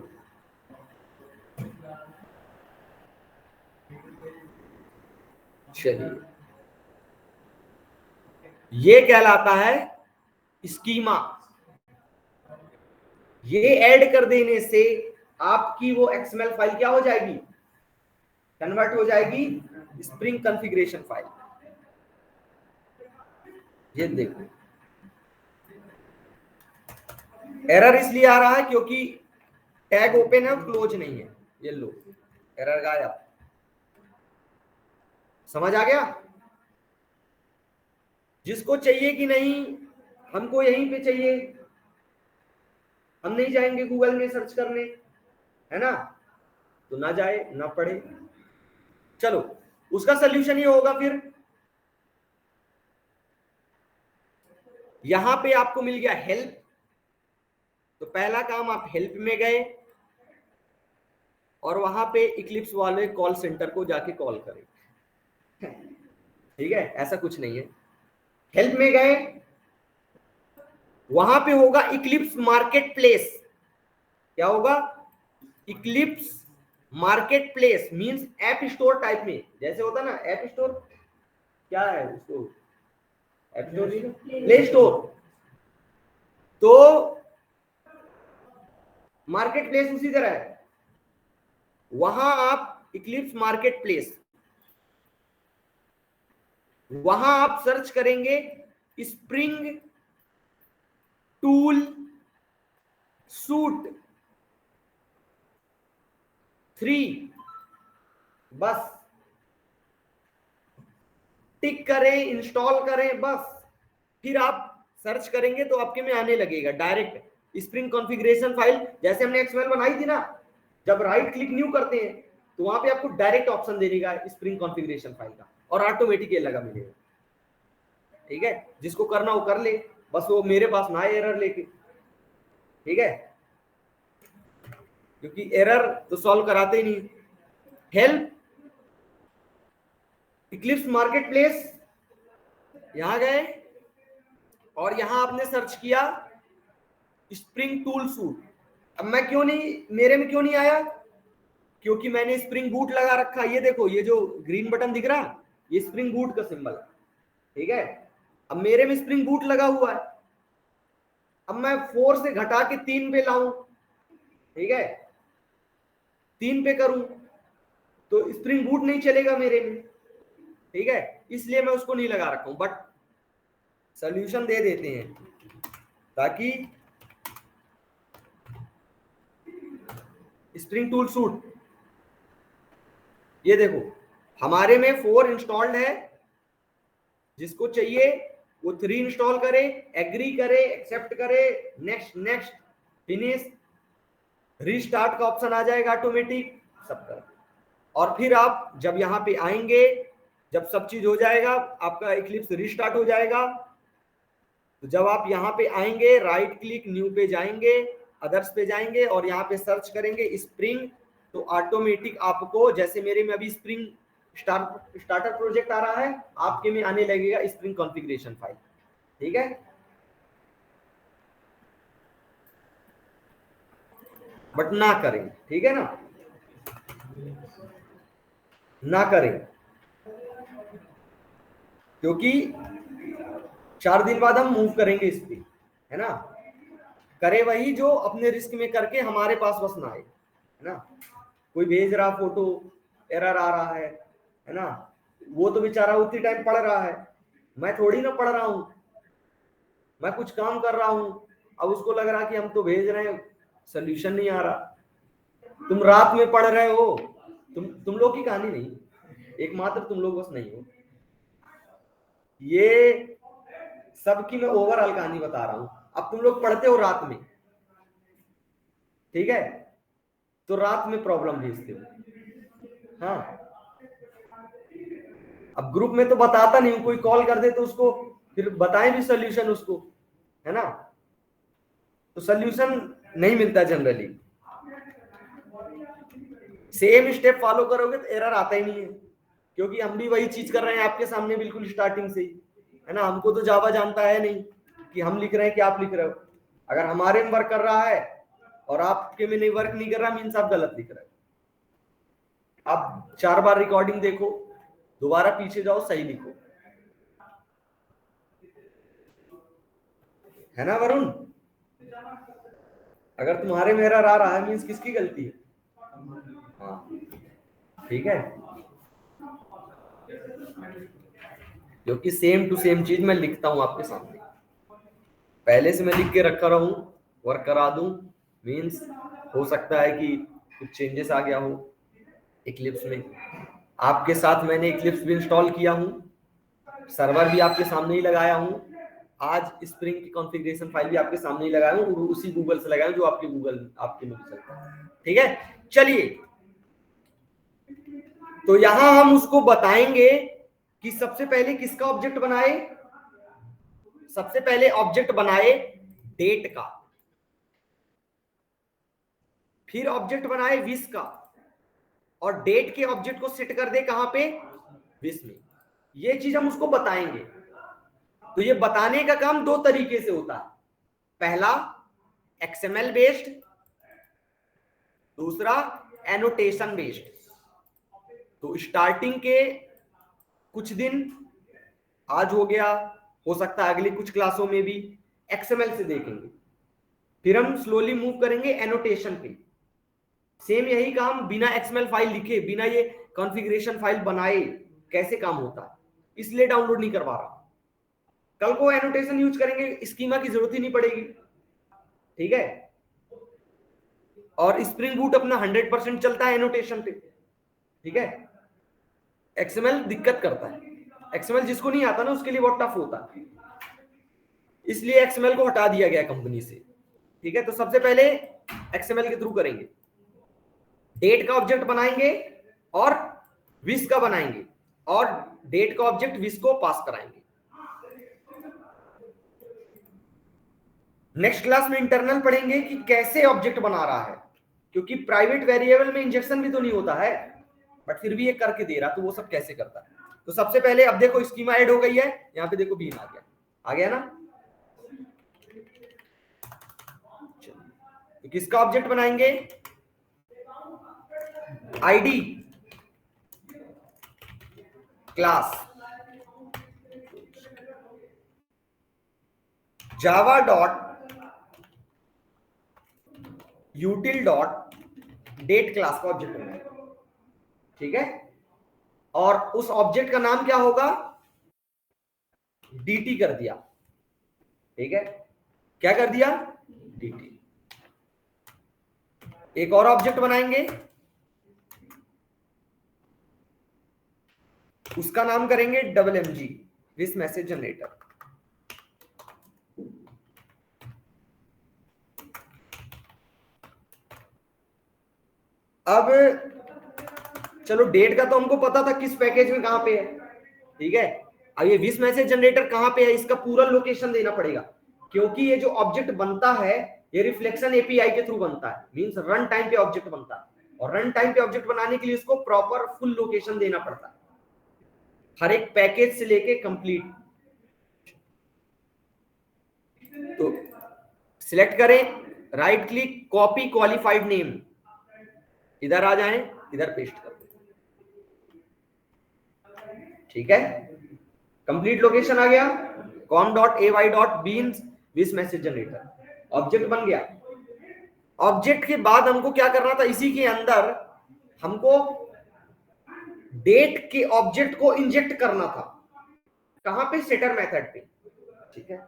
चलिए, ये कहलाता है स्कीमा। ये ऐड कर देने से आपकी वो एक्सएमएल फाइल क्या हो जाएगी, कन्वर्ट हो जाएगी स्प्रिंग कॉन्फ़िगरेशन फाइल। ये देखो, एरर इसलिए आ रहा है क्योंकि टैग ओपन है, क्लोज नहीं है। ये लो, एरर गायब। समझ आ गया? जिसको चाहिए कि नहीं हमको यहीं पे चाहिए, हम नहीं जाएंगे गूगल में सर्च करने, है ना, तो ना जाए ना पढ़े। चलो, उसका सलूशन ये होगा, फिर यहां पे आपको मिल गया हेल्प, तो पहला काम आप हेल्प में गए और वहां पे इक्लिप्स वाले कॉल सेंटर को जाके कॉल करें। ठीक है, ऐसा कुछ नहीं है, हेल्प में गए, वहां पे होगा इक्लिप्स मार्केट प्लेस। क्या होगा, Eclipse market place, means app store type में, जैसे होता ना ऐप स्टोर, क्या है उसको, ऐप स्टोर, प्ले स्टोर, तो मार्केट प्लेस उसी तरह है। वहां आप इक्लिप्स मार्केट प्लेस, वहां आप सर्च करेंगे स्प्रिंग टूल सूट 3, बस टिक करें, इंस्टॉल करें, बस। फिर आप सर्च करेंगे तो आपके में आने लगेगा डायरेक्ट स्प्रिंग कॉन्फ़िगरेशन फाइल। जैसे हमने एक्सएमएल बनाई थी ना, जब राइट क्लिक न्यू करते हैं तो वहां पे आपको डायरेक्ट ऑप्शन दे देगा स्प्रिंग कॉन्फ़िगरेशन फाइल का, और ऑटोमेटिक ये लगा मिलेगा। ठीक है, जिसको करना हो कर ले, बस वो मेरे पास ना आए एरर लेके। ठीक है, क्योंकि एरर तो सॉल्व कराते ही नहीं। हेल्प, इक्लिप्स मार्केट प्लेस, यहां गए और यहां आपने सर्च किया स्प्रिंग टूल सूट। अब मैं क्यों नहीं, मेरे में क्यों नहीं आया, क्योंकि मैंने स्प्रिंग बूट लगा रखा। ये देखो, ये जो ग्रीन बटन दिख रहा, ये स्प्रिंग बूट का सिंबल है। ठीक है, अब मेरे में स्प्रिंग बूट लगा हुआ है, अब मैं 4 से घटा के 3 पे लाऊं, ठीक है, 3 पे करूं तो स्प्रिंग बूट नहीं चलेगा मेरे में। ठीक है, इसलिए मैं उसको नहीं लगा रखा हूं। बट सॉल्यूशन दे देते हैं ताकि स्प्रिंग टूल सूट, ये देखो हमारे में 4 इंस्टॉल्ड है, जिसको चाहिए वो 3 इंस्टॉल करे, एग्री करे, एक्सेप्ट करे, नेक्स्ट नेक्स्ट फिनिश, रीस्टार्ट का ऑप्शन आ जाएगा ऑटोमेटिक सब कर। और फिर आप जब यहाँ पे आएंगे, जब सब चीज हो जाएगा, आपका इक्लिप्स रीस्टार्ट हो जाएगा। तो जब आप यहाँ पे आएंगे, राइट क्लिक न्यू पे जाएंगे, अदर्स पे जाएंगे और यहाँ पे सर्च करेंगे स्प्रिंग, तो ऑटोमेटिक आपको, जैसे मेरे में अभी स्प्रिंग स्टार्टर प्रोजेक्ट आ रहा है, आपके में आने लगेगा स्प्रिंग कॉन्फ़िगरेशन फाइल। ठीक है, बट ना करें, ठीक है ना, ना करें, क्योंकि 4 दिन बाद हम मूव करेंगे इस पे, है ना। करे वही जो अपने रिस्क में करके हमारे पास बस ना आए, है ना। कोई भेज रहा फोटो, एरर आ रहा है ना, वो तो बेचारा उतनी टाइम पढ़ रहा है, मैं थोड़ी ना पढ़ रहा हूं, मैं कुछ काम कर रहा हूं। अब उसको लग रहा कि हम तो भेज रहे हैं, सोल्यूशन नहीं आ रहा। तुम रात में पढ़ रहे हो, तुम लोग की कहानी नहीं, एकमात्र तुम लोग बस नहीं हो, ये सबकी मैं ओवरऑल कहानी बता रहा हूं। अब तुम लोग पढ़ते हो रात में, ठीक है, तो रात में प्रॉब्लम भेजते हो। हाँ, अब ग्रुप में तो बताता नहीं हूं, कोई कॉल कर दे तो उसको फिर बताएं भी सोल्यूशन उसको, है ना, तो सोल्यूशन नहीं मिलता जनरली। सेम स्टेप फॉलो करोगे तो एरर आता ही नहीं है, क्योंकि हम भी वही चीज कर रहे हैं आपके सामने बिल्कुल स्टार्टिंग से ही, है ना। हमको तो जावा जानता है नहीं कि हम लिख रहे हैं कि आप लिख रहे हो। अगर हमारे में वर्क कर रहा है और आपके में नहीं वर्क नहीं कर रहा, मीन्स आप गलत लिख रहे हो। आप 4 बार रिकॉर्डिंग देखो, दोबारा पीछे जाओ, सही लिखो, है ना वरुण। अगर तुम्हारे में एरर आ रहा है, मीन्स किसकी गलती है। हाँ, ठीक है, क्योंकि सेम टू सेम चीज मैं लिखता हूं आपके सामने, पहले से मैं लिख के रखा रहूं, वर्क करा दूं, मीन्स हो सकता है कि कुछ चेंजेस आ गया हो इक्लिप्स में। आपके साथ मैंने इक्लिप्स भी इंस्टॉल किया हूं, सर्वर भी आपके सामने ही लगाया हूं, आज स्प्रिंग की कॉन्फ़िगरेशन फाइल भी आपके सामने ही लगाया हूं, और उसी गूगल से लगाया हूं जो आपके गूगल आपके में चलता है। ठीक है, चलिए, तो यहां हम उसको बताएंगे कि सबसे पहले किसका ऑब्जेक्ट बनाए। सबसे पहले ऑब्जेक्ट बनाए डेट का, फिर ऑब्जेक्ट बनाए विश का, और डेट के ऑब्जेक्ट को सेट कर दे कहां पे, विश में। ये चीज हम उसको बताएंगे। तो ये बताने का काम 2 तरीके से होता है, पहला एक्सएमएल बेस्ड, दूसरा एनोटेशन बेस्ड। तो स्टार्टिंग के कुछ दिन, आज हो गया, हो सकता है अगली कुछ क्लासों में भी एक्सएमएल से देखेंगे, फिर हम स्लोली मूव करेंगे एनोटेशन पे। सेम यही काम बिना एक्सएमएल फाइल लिखे, बिना ये कॉन्फ़िगरेशन फाइल बनाए कैसे काम होता है, इसलिए डाउनलोड नहीं करवा रहा। कल को एनोटेशन यूज करेंगे, स्कीमा की जरूरत ही नहीं पड़ेगी, ठीक है। और स्प्रिंग बूट अपना 100% चलता है एनोटेशन पे, ठीक है। एक्सएमएल दिक्कत करता है, एक्सएमएल जिसको नहीं आता ना उसके लिए बहुत टफ होता है, इसलिए एक्सएमएल को हटा दिया गया कंपनी से, ठीक है। तो सबसे पहले एक्सएमएल के थ्रू करेंगे, डेट का ऑब्जेक्ट बनाएंगे और विश का बनाएंगे, और डेट का ऑब्जेक्ट विश को पास कराएंगे। नेक्स्ट क्लास में इंटरनल पढ़ेंगे कि कैसे ऑब्जेक्ट बना रहा है, क्योंकि प्राइवेट वेरिएबल में इंजेक्शन भी तो नहीं होता है, बट फिर भी ये करके दे रहा, तो वो सब कैसे करता है। तो सबसे पहले अब देखो स्कीमा ऐड हो गई है, यहाँ पे देखो बीन आ गया ना। तो किसका ऑब्जेक्ट बनाएंगे, ID class Java dot util dot date class का ऑब्जेक्ट बनाएंगे, ठीक है। और उस ऑब्जेक्ट का नाम क्या होगा, डीटी कर दिया, ठीक है, क्या कर दिया, dt। एक और ऑब्जेक्ट बनाएंगे, उसका नाम करेंगे WMG, विस मैसेज जनरेटर। अब चलो डेट का तो हमको पता था किस पैकेज में कहां पे है, ठीक है। अब ये विस मैसेज जनरेटर कहां पे है, इसका पूरा लोकेशन देना पड़ेगा, क्योंकि ये जो ऑब्जेक्ट बनता है ये रिफ्लेक्शन एपीआई के थ्रू बनता है, मींस रन टाइम पे ऑब्जेक्ट बनता है, और रन टाइम पे ऑब्जेक्ट बनाने के लिए इसको प्रॉपर फुल लोकेशन देना पड़ता है, हर एक पैकेज से लेके कंप्लीट। तो सिलेक्ट करें, right click, copy qualified name, इधर आ जाएं, इधर पेस्ट कर दें, ठीक है। कंप्लीट लोकेशन आ गया, com.ay.beans विस मैसेज जनरेटर, ऑब्जेक्ट बन गया। ऑब्जेक्ट के बाद हमको क्या करना था, इसी के अंदर हमको डेट के ऑब्जेक्ट को इंजेक्ट करना था, कहां पे, सेटर मेथड पे, ठीक है।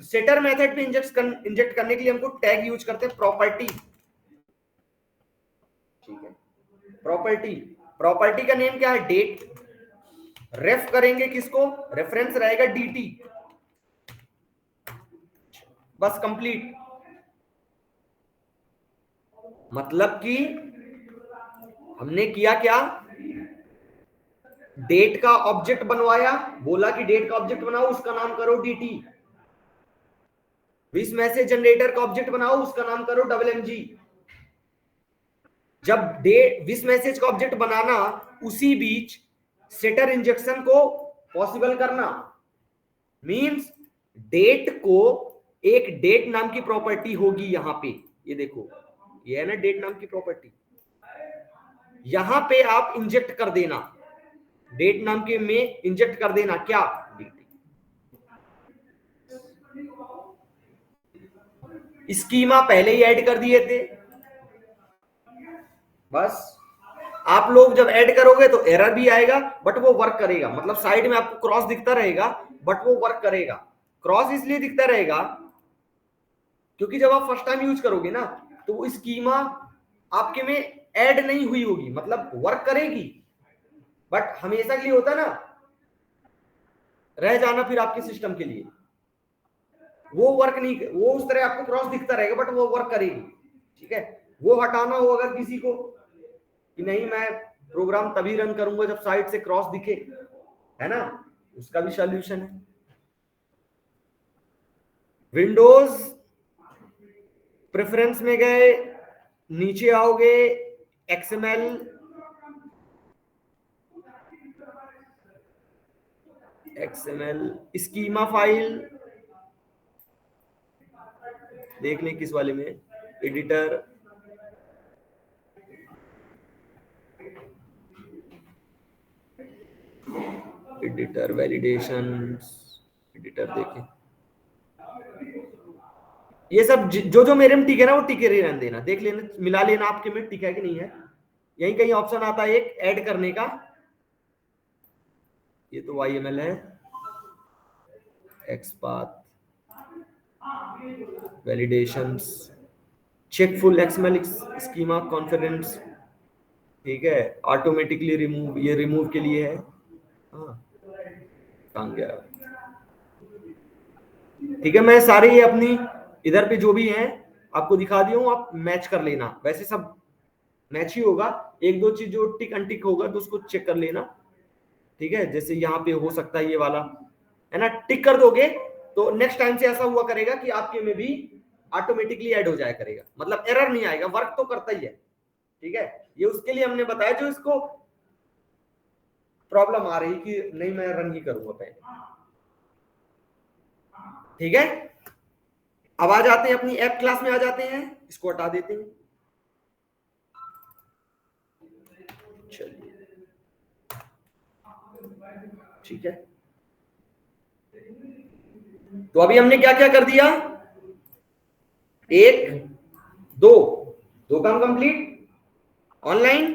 सेटर मेथड पे इंजेक्ट करने के लिए हमको टैग यूज करते हैं प्रॉपर्टी, ठीक है। प्रॉपर्टी का नेम क्या है, डेट, रेफ करेंगे किसको, रेफरेंस रहेगा dt, बस कंप्लीट। मतलब कि हमने किया क्या, डेट का ऑब्जेक्ट बनवाया, बोला कि डेट का ऑब्जेक्ट बनाओ, उसका नाम करो dt। विस मैसेज जनरेटर का ऑब्जेक्ट बनाओ, उसका नाम करो WMG। जब विस मैसेज का ऑब्जेक्ट बनाना, उसी बीच सेटर इंजेक्शन को पॉसिबल करना, मींस डेट को एक डेट नाम की प्रॉपर्टी होगी यहां पे, ये देखो ये है ना डेट नाम की प्रॉपर्टी, यहां पे आप इंजेक्ट कर देना, डेट नाम के में इंजेक्ट कर देना क्या, स्कीमा पहले ही ऐड कर दिए थे, बस आप लोग जब ऐड करोगे तो एरर भी आएगा, बट वो वर्क करेगा, मतलब साइड में आपको क्रॉस दिखता रहेगा, बट वो वर्क करेगा। क्रॉस इसलिए दिखता रहेगा क्योंकि जब आप फर्स्ट टाइम यूज करोगे ना, तो वो स्कीमा आपके में ऐड नहीं हुई होगी, मतलब वर्क करेगी, बट हमेशा के लिए होता है ना, रह जाना फिर आपके सिस्टम के लिए, वो वर्क नहीं, वो उस तरह आपको क्रॉस दिखता रहेगा, बट वो वर्क करेगी, ठीक है। वो हटाना हो अगर किसी को कि नहीं मैं प्रोग्राम तभी रन करूंगा जब साइड से क्रॉस दिखे, है ना, उसका भी सॉल्यूशन है। विंडोज प्रेफरेंस में गए, नीचे आओगे, XML, स्कीमा फाइल देख लें किस वाले में, एडिटर, वैलिडेशन, एडिटर देखें, ये सब जो मेरे में टिक है ना, वो टिके रहने देना, देख लेना, मिला लेना आपके में टिक है कि नहीं है। यही कहीं ऑप्शन आता है एक ऐड करने का, ये तो YML है, XPath, validations, check full XML schema confidence, ठीक है, ऑटोमेटिकली रिमूव, ये रिमूव के लिए है, हाँ काम गया, ठीक है। मैं सारे ये अपनी इधर पे जो भी हैं आपको दिखा दिया हूं, आप मैच कर लेना, वैसे सब मैच ही होगा, एक दो चीज जो टिक अनटिक होगा तो उसको चेक कर लेना, ठीक है। जैसे यहाँ पे हो सकता है ये वाला, है ना, टिक कर दोगे तो नेक्स्ट टाइम से ऐसा हुआ करेगा कि आपके में भी ऑटोमेटिकली ऐड हो जाया करेगा, मतलब एरर नहीं आएगा, वर्क तो करता ही है, ठीक है। ये उसके लिए हमने बताया जो इसको प्रॉब्लम आ रही कि नहीं मैं रन ही करूंगा पहले, ठीक है। अब आ जाते हैं अपनी ऐप क्लास में, आ जाते हैं, इसको हटा देते हैं, चलिए ठीक है। तो अभी हमने क्या क्या कर दिया, एक दो काम कंप्लीट, ऑनलाइन,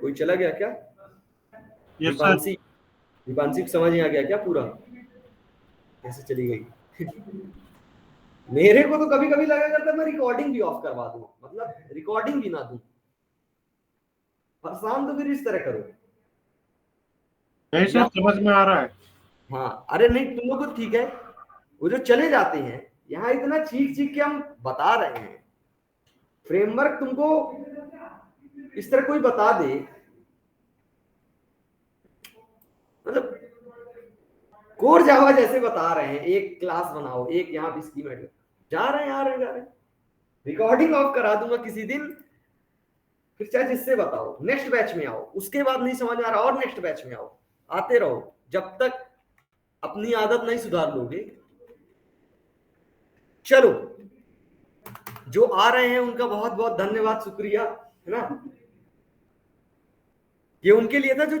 कोई चला गया क्या, यस सर। दीपांशी को समझ नहीं आ गया क्या पूरा, कैसे चली गई? मेरे को तो कभी कभी लगा करता मैं रिकॉर्डिंग भी ऑफ करवा दूं, मतलब रिकॉर्डिंग भी ना दूं। परेशान तो फिर इस तरह करो। नहीं सर, समझ में आ रहा है। हाँ, अरे नहीं, तुम लोग तो ठीक है, वो जो चले जाते हैं यहाँ इतना चीख चीख के हम बता रहे हैं। फ्रेमवर्क तुमको इस तरह कोई बता दे, मतलब कोर जावा जैसे बता रहे हैं, एक क्लास बनाओ, एक यहाँ भी स्कीमेटिक, जा रहे हैं, जा रहे हैं। रिकॉर्डिंग ऑफ करा दूंगा किसी दिन, फिर चाहे जिससे बताओ, नेक्स्ट बैच में आओ, उसके बाद नहीं समझ आ रहा और नेक्स्ट बैच में आओ, आते रहो जब तक अपनी आदत नहीं सुधार लोगे। चलो, जो आ रहे हैं उनका बहुत बहुत धन्यवाद, शुक्रिया, है ना। ये उनके लिए था जो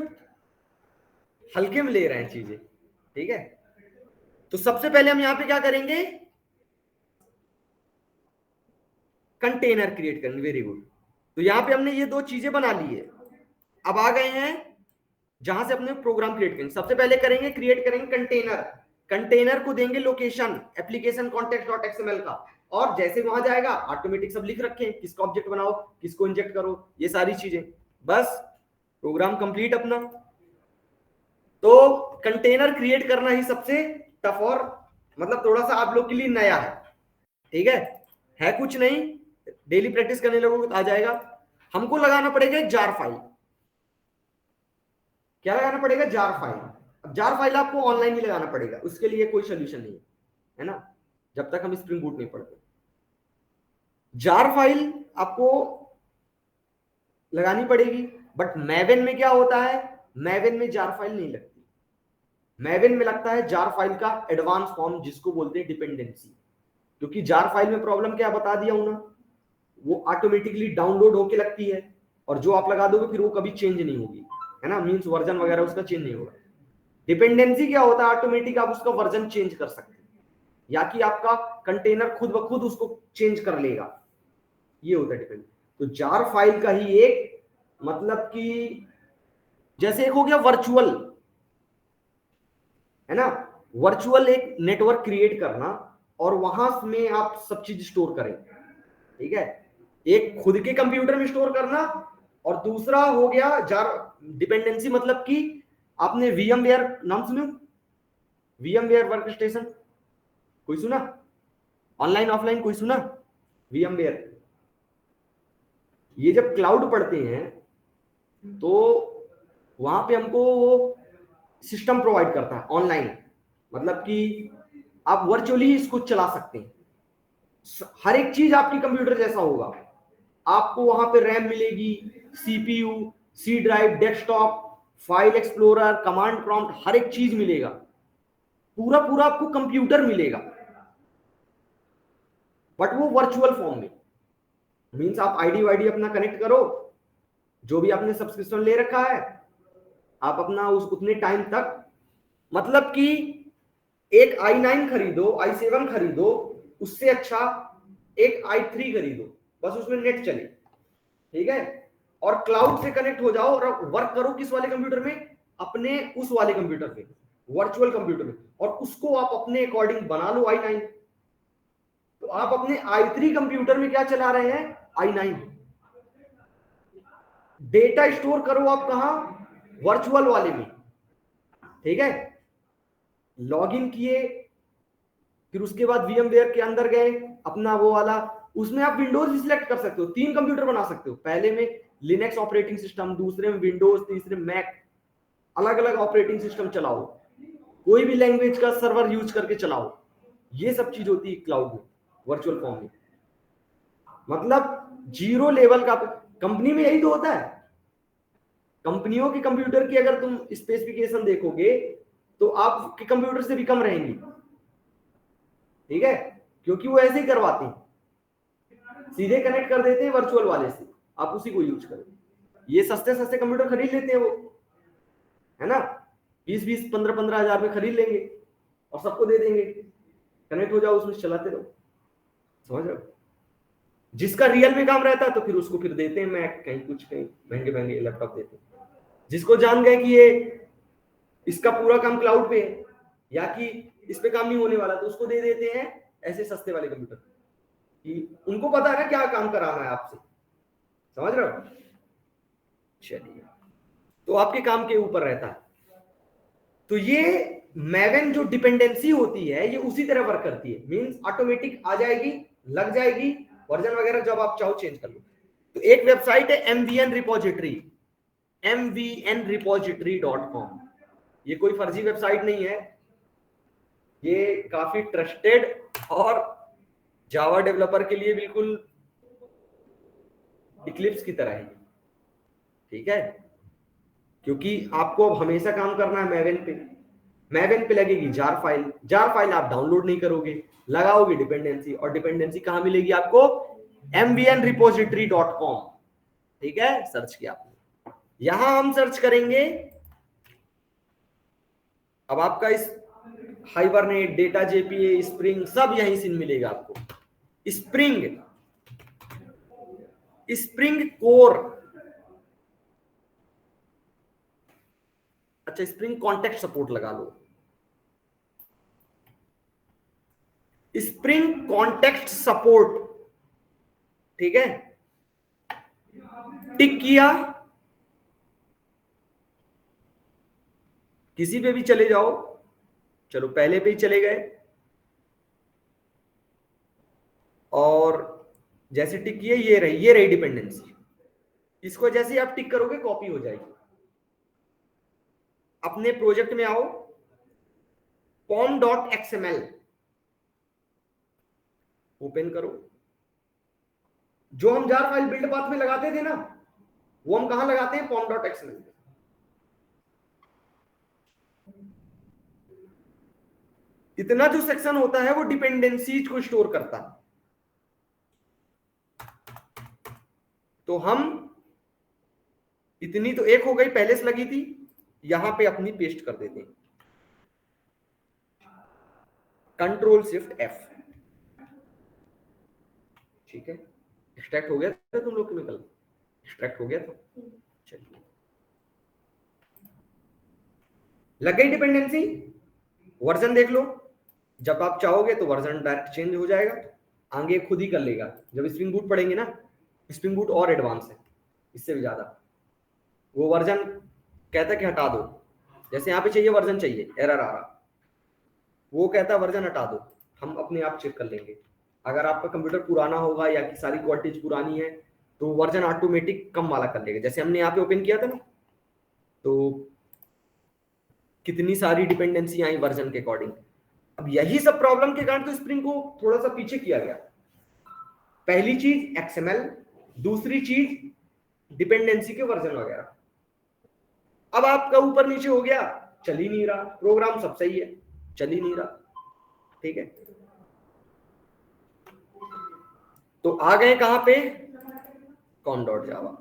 हल्के में ले रहे हैं चीजें, ठीक है। तो सबसे पहले हम यहां पे क्या करेंगे, कंटेनर क्रिएट करेंगे। Very good. तो यहां पे हमने ये दो चीजें बना ली है। अब आ गए हैं जहां से अपने प्रोग्राम क्रिएट करेंगे। सबसे पहले करेंगे, क्रिएट करेंगे कंटेनर। कंटेनर को देंगे location application context dot XML का, और जैसे वहां जाएगा ऑटोमेटिक सब लिख रखे हैं, किसका ऑब्जेक्ट बनाओ, किसको इंजेक्ट करो, ये सारी चीजें। बस प्रोग्राम कंप्लीट अपना। तो कंटेनर क्रिएट करना ही सबसे टफ और मतलब थोड़ा सा आप लोग के लिए नया है, ठीक है कुछ नहीं, डेली प्रैक्टिस करने लोगों को आ जाएगा। हमको लगाना पड़ेगा एक जार फाइल। क्या लगाना पड़ेगा? Jar file. अब जार फाइल आपको ऑनलाइन ही लगाना पड़ेगा, उसके लिए कोई सोल्यूशन नहीं है ना, जब तक हम स्प्रिंग बूट नहीं पढ़ते। जार फाइल आपको लगानी पड़ेगी, बट मैवेन में क्या होता है, मैवेन में जार फाइल नहीं लगती। मैवेन में लगता है जार फाइल का एडवांस फॉर्म, जिसको बोलते हैं डिपेंडेंसी। क्योंकि जार फाइल में प्रॉब्लम क्या बता दिया हूं ना, वो ऑटोमेटिकली डाउनलोड होके लगती है, और जो आप लगा दोगे फिर वो कभी चेंज नहीं होगी, है ना, मींस वर्जन वगैरह उसका चेंज नहीं होगा। डिपेंडेंसी क्या होता है, ऑटोमेटिक आप उसका वर्जन चेंज कर सकते हैं, या कि आपका कंटेनर खुद ब खुद उसको चेंज कर लेगा, ये होता है डिपेंडेंसी। तो जार फाइल का ही एक मतलब कि जैसे एक हो गया वर्चुअल, है ना, वर्चुअल एक नेटवर्क क्रिएट करना और वहां में आप सब चीज स्टोर करें, ठीक है। एक खुद के कंप्यूटर में स्टोर करना, और दूसरा हो गया जार डिपेंडेंसी, मतलब कि आपने VMware नाम सुने? VMware वर्क स्टेशन कोई सुना? ऑनलाइन ऑफलाइन कोई सुना? VMware, ये जब क्लाउड पढ़ते हैं तो वहां पे हमको वो सिस्टम प्रोवाइड करता है ऑनलाइन, मतलब कि आप वर्चुअली इसको चला सकते हैं। हर एक चीज आपकी कंप्यूटर जैसा होगा, आपको वहां पे रैम मिलेगी, CPU, C drive, desktop, file explorer, command prompt, हर एक चीज मिलेगा, पूरा पूरा आपको कंप्यूटर मिलेगा, बट वो वर्चुअल फॉर्म में। मींस आप आईडी वाईडी अपना कनेक्ट करो, जो भी आपने सब्सक्रिप्शन ले रखा है, आप अपना उस उतने टाइम तक, मतलब कि एक i9 खरीदो, i7 खरीदो, उससे अच्छा एक i3 खरीदो, बस उसमें नेट चले, ठीक है, और क्लाउड से कनेक्ट हो जाओ और वर्क करो किस वाले कंप्यूटर में, अपने उस वाले कंप्यूटर पे, वर्चुअल कंप्यूटर में, और उसको आप अपने अकॉर्डिंग बना लो i9। तो आप अपने i3 कंप्यूटर में क्या चला रहे हैं? i9। डेटा स्टोर करो आप कहां? वर्चुअल वाले में, ठीक है। लॉगिन किए, फिर उसके बाद VMware के अंदर गए, अपना वो वाला, उसमें आप विंडोज भी सिलेक्ट कर सकते हो, 3 कंप्यूटर बना सकते हो, पहले में लिनक्स ऑपरेटिंग सिस्टम, दूसरे में विंडोज, तीसरे मैक, अलग अलग ऑपरेटिंग सिस्टम चलाओ, कोई भी लैंग्वेज का सर्वर यूज करके चलाओ। ये सब चीज होती है क्लाउड में, वर्चुअल फॉर्म में, मतलब जीरो लेवल का। कंपनी में यही तो होता है, कंपनियों के कंप्यूटर की अगर तुम स्पेसिफिकेशन देखोगे तो आपके कंप्यूटर से भी कम रहेंगी, ठीक है, क्योंकि वो ऐसे ही करवाते हैं, सीधे कनेक्ट कर देते हैं वर्चुअल वाले से, आप उसी को यूज करो। ये सस्ते सस्ते कंप्यूटर खरीद लेते हैं वो, है ना, 20-20, 15-15 हजार में खरीद लेंगे और सबको दे देंगे, कनेक्ट हो जाओ उसमें, चलाते रहो, समझ रहे हो। जिसका रियल में काम रहता है तो फिर उसको फिर देते हैं मैक, कहीं कुछ, कहीं महंगे महंगे लैपटॉप देते हैं। जिसको जान गए कि ये इसका पूरा काम क्लाउड पे है, या कि इस पे काम नहीं होने वाला, तो उसको दे देते हैं ऐसे सस्ते वाले कंप्यूटर, कि उनको पता है ना क्या काम कराना है आपसे, समझ रहे हो। चलिए, तो आपके काम के ऊपर रहता है। तो ये मैवेन जो डिपेंडेंसी होती है ये उसी तरह वर्क करती है, मींस ऑटोमेटिक आ जाएगी, लग जाएगी, वर्जन वगैरह जब आप चाहो चेंज कर लो। तो एक वेबसाइट है MVN रिपोजिटरी, mvnrepository.com। ये कोई फर्जी वेबसाइट नहीं है, ये काफी ट्रस्टेड और जावा डेवलपर के लिए बिल्कुल इक्लिप्स की तरह है, ठीक है। क्योंकि आपको अब हमेशा काम करना है मैवेन पे लगेगी जार फाइल आप डाउनलोड नहीं करोगे, लगाओगे डिपेंडेंसी, और डिपेंडेंसी कहां मिलेगी आपको, mvnrepository.com, ठीक है। सर्च किया आपने, यहां हम सर्च करेंगे। अब आपका इस हाइबरनेट, डेटा जेपीए, स्प्रिंग सब यहीं से मिलेगा आपको। स्प्रिंग कोर, अच्छा स्प्रिंग कॉन्टेक्स्ट सपोर्ट लगा लो, स्प्रिंग कॉन्टेक्स्ट सपोर्ट, ठीक है। टिक किया, किसी पे भी चले जाओ, चलो पहले पे ही चले गए, और जैसे टिक किए ये रही डिपेंडेंसी। इसको जैसे ही आप टिक करोगे कॉपी हो जाएगी। अपने प्रोजेक्ट में आओ, pom.xml ओपन करो। जो हम जार फाइल बिल्ड पाथ में लगाते थे ना, वो हम कहां लगाते हैं, pom.xml। इतना जो सेक्शन होता है वो डिपेंडेंसीज को स्टोर करता है। तो हम इतनी तो एक हो गई, पहले से लगी थी, यहां पे अपनी पेस्ट कर देते हैं, Ctrl+Shift+F, ठीक है। एक्सट्रैक्ट हो गया था तुम लोग केमिकल, एक्सट्रैक्ट हो गया था। चलिए, लग गई डिपेंडेंसी, वर्जन देख लो। जब आप चाहोगे तो वर्जन डायरेक्ट चेंज हो जाएगा, आगे खुद ही कर लेगा। जब स्प्रिंग बूट पढ़ेंगे ना, स्प्रिंग बूट और एडवांस है इससे भी ज्यादा। वो वर्जन कहता है कि हटा दो, जैसे यहाँ पे चाहिए वर्जन चाहिए, एरर आ रहा, वो कहता है वर्जन हटा दो, हम अपने आप चेक कर लेंगे। अगर आपका कंप्यूटर पुराना होगा या कि सारी क्वालिटीज पुरानी है तो वर्जन ऑटोमेटिक कम वाला कर लेगा। जैसे हमने यहाँ पे ओपन किया था ना, तो कितनी सारी डिपेंडेंसी आई वर्जन के अकॉर्डिंग। अब यही सब प्रॉब्लम के कारण तो स्प्रिंग को थोड़ा सा पीछे किया गया। पहली चीज XML, दूसरी चीज डिपेंडेंसी के वर्जन वगैरह। अब आपका ऊपर नीचे हो गया, चल ही नहीं रहा, प्रोग्राम सब सही है, चल ही नहीं रहा, ठीक है। तो आ गए कहां पे, con.java।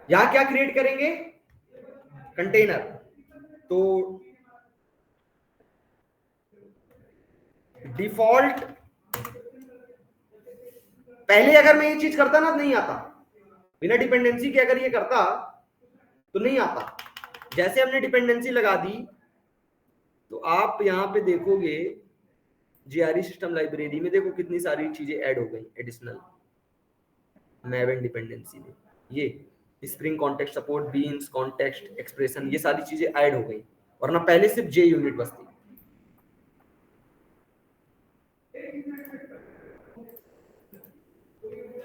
यहां क्या क्रिएट करेंगे, कंटेनर। तो डिफॉल्ट, पहले अगर मैं ये चीज करता ना, नहीं आता, बिना डिपेंडेंसी के अगर ये करता तो नहीं आता। जैसे हमने डिपेंडेंसी लगा दी, तो आप यहां पे देखोगे जीआरई सिस्टम लाइब्रेरी में, देखो कितनी सारी चीजें ऐड हो गई एडिशनल मैवेन डिपेंडेंसी में। ये spring context support, beans, context, expression, ये सारी चीजें ऐड हो गई, वरना पहले सिर्फ जे यूनिट बस थी।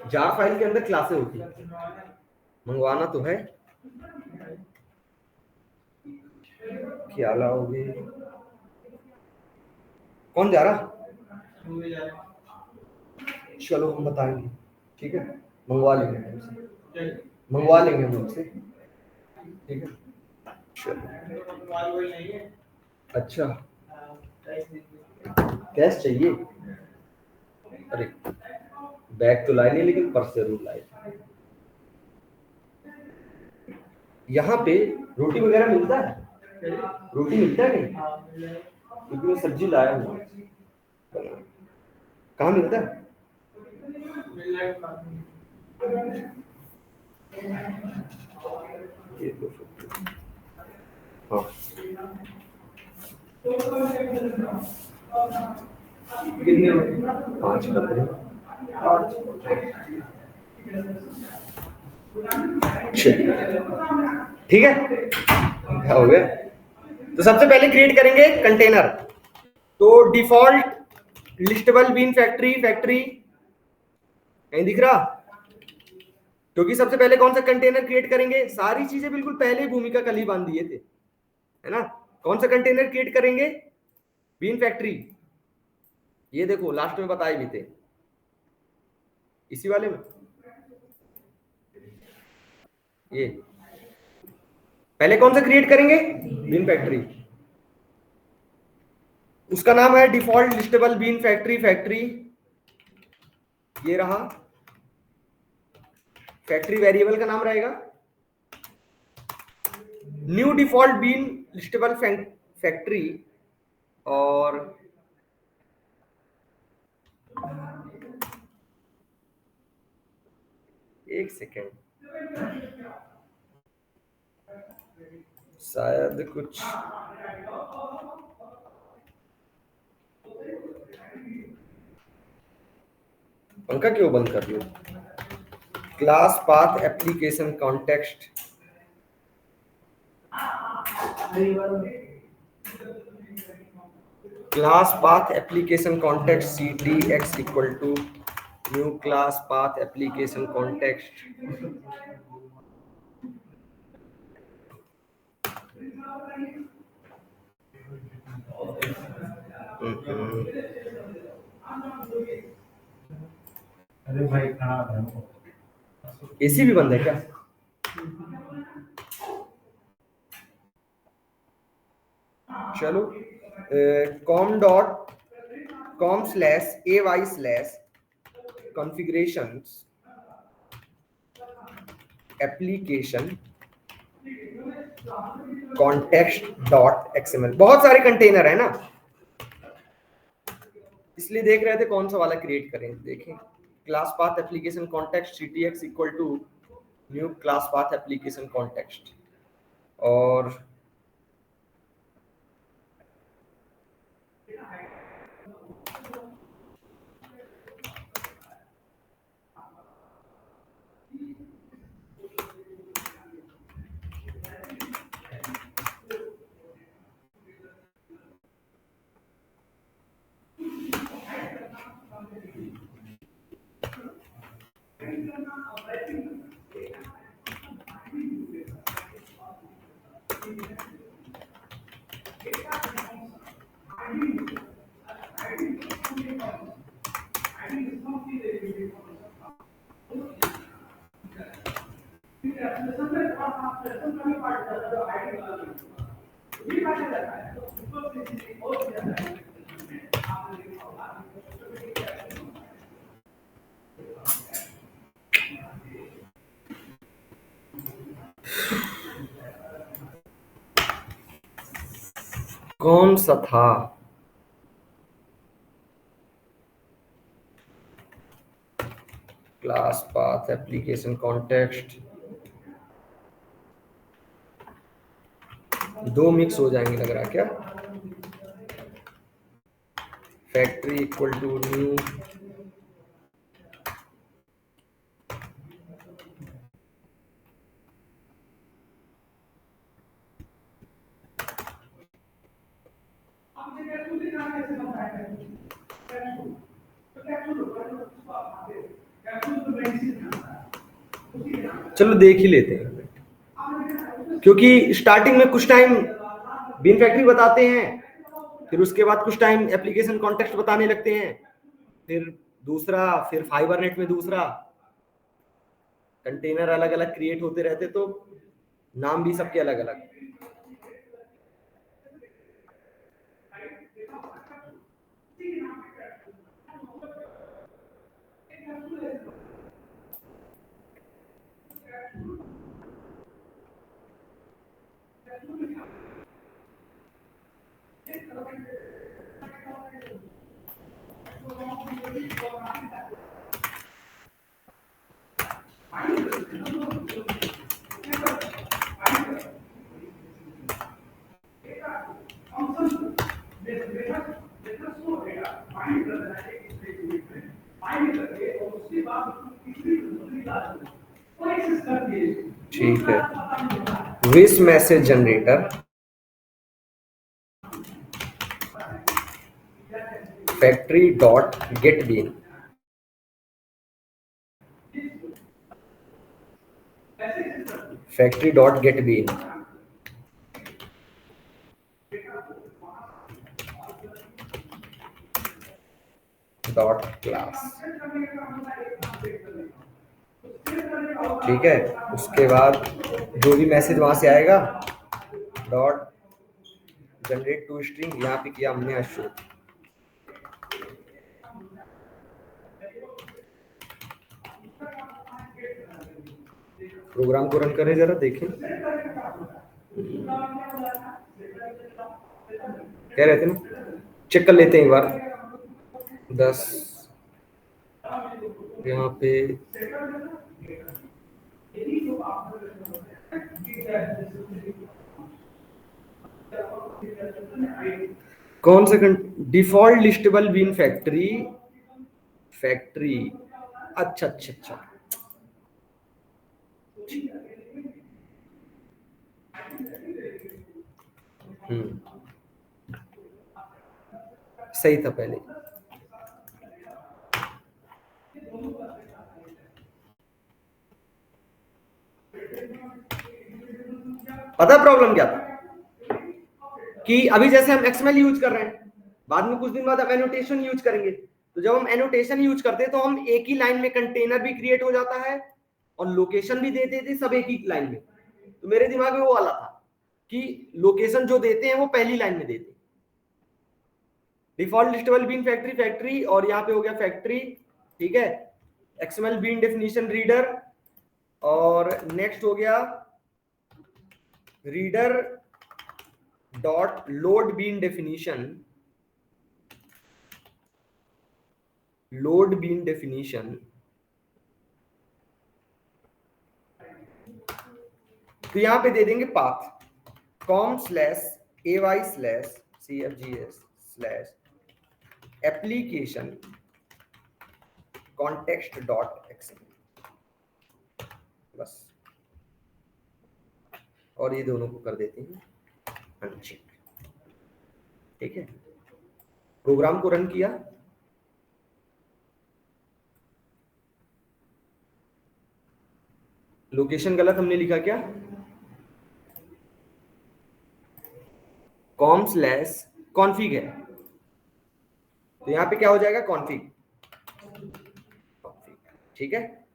जार फाइल के अंदर क्लासें होती है, मंगवाना तो है, क्या लाओगे, कौन जा रहा, चलो हम बताएंगे, ठीक है, मंगवा लेंगे मुझसे, ठीक है। चलो, अच्छा कैश चाहिए, अरे बैग तो लाए नहीं, लेकिन पर्स जरूर लाए। यहाँ पे रोटी वगैरह मिलता है, रोटी मिलता है कहीं, क्योंकि मैं सब्जी लाया हूँ। कहाँ मिलता है, ये हाँ कितने हो? 5 कर दे। ठीक है, क्या हो गया? तो सबसे पहले क्रिएट करेंगे कंटेनर। तो डिफॉल्ट लिस्टेबल बीन फैक्ट्री कहीं दिख रहा? क्योंकि सबसे पहले कौन सा कंटेनर क्रिएट करेंगे, सारी चीजें बिल्कुल पहले भूमिका कल ही बांध दिए थे, है ना। कौन सा कंटेनर क्रिएट करेंगे? Bean factory. ये देखो लास्ट में बताए भी थे, इसी वाले में। ये पहले कौन सा क्रिएट करेंगे? Bean factory. उसका नाम है डिफॉल्ट लिस्टेबल बीन फैक्ट्री। ये रहा, फैक्ट्री वेरिएबल का नाम रहेगा। New default bean listable factory, और एक सेकेंड, शायद कुछ पंखा क्यों बंद कर दिया? Class path application context, class path application context ctx equal to new class path application context. अरे भाई खराब है वो। एसी भी बंद है क्या? चलो com.com/ay/configurations application context.xml। बहुत सारे कंटेनर है ना, इसलिए देख रहे थे कौन सा वाला क्रिएट करें। देखें, class path application context ctx equal to new class path application context, और कौन सा था? क्लास पाथ एप्लीकेशन कॉन्टेक्स्ट, दो मिक्स हो जाएंगे लग रहा क्या? फैक्ट्री इक्वल टू न्यू चलो देख ही लेते हैं, क्योंकि स्टार्टिंग में कुछ टाइम बीन फैक्ट्री बताते हैं, फिर उसके बाद कुछ टाइम एप्लीकेशन कॉन्टेक्स्ट बताने लगते हैं, फिर दूसरा, फिर फाइबरनेट में दूसरा, कंटेनर अलग अलग क्रिएट होते रहते, तो नाम भी सबके अलग अलग। ठीक है, wish message generator factory dot get bean, factory dot get bean dot class. ठीक है, उसके बाद जो भी मैसेज वहां से आएगा डॉट जनरेट टू स्ट्रिंग, यहाँ पे किया हमने अशोक। प्रोग्राम को रन करें, जरा देखें क्या रहते ना, चेक कर लेते हैं एक बार। 10 यहाँ पे कौन सा default listable bean factory, factory, अच्छा अच्छा अच्छा, सही था पहले। पता प्रॉब्लम क्या था कि अभी जैसे हम एक्सएमएल यूज कर रहे हैं, बाद में कुछ दिन बाद हम एनोटेशन यूज करेंगे, तो जब हम एनोटेशन यूज करते हैं तो हम एक ही लाइन में कंटेनर भी क्रिएट हो जाता है और लोकेशन भी देते थे, सब एक ही लाइन में। तो मेरे दिमाग में वो वाला था कि लोकेशन जो देते हैं वो पहली लाइन में देते हैं। Default listable bean factory, factory, और यहाँ पे हो गया फैक्ट्री। ठीक है, एक्सएमएल बीन डेफिनेशन रीडर, और नेक्स्ट हो गया reader dot load bean definition, load bean definition, तो यहां पे दे देंगे path com/ay/cfgs/ application context dot XML, बस। और ये दोनों को कर देते हैं अनचेक। ठीक है, प्रोग्राम को रन किया, लोकेशन गलत हमने लिखा क्या, com/config है, तो यहां पे क्या हो जाएगा config। ठीक है,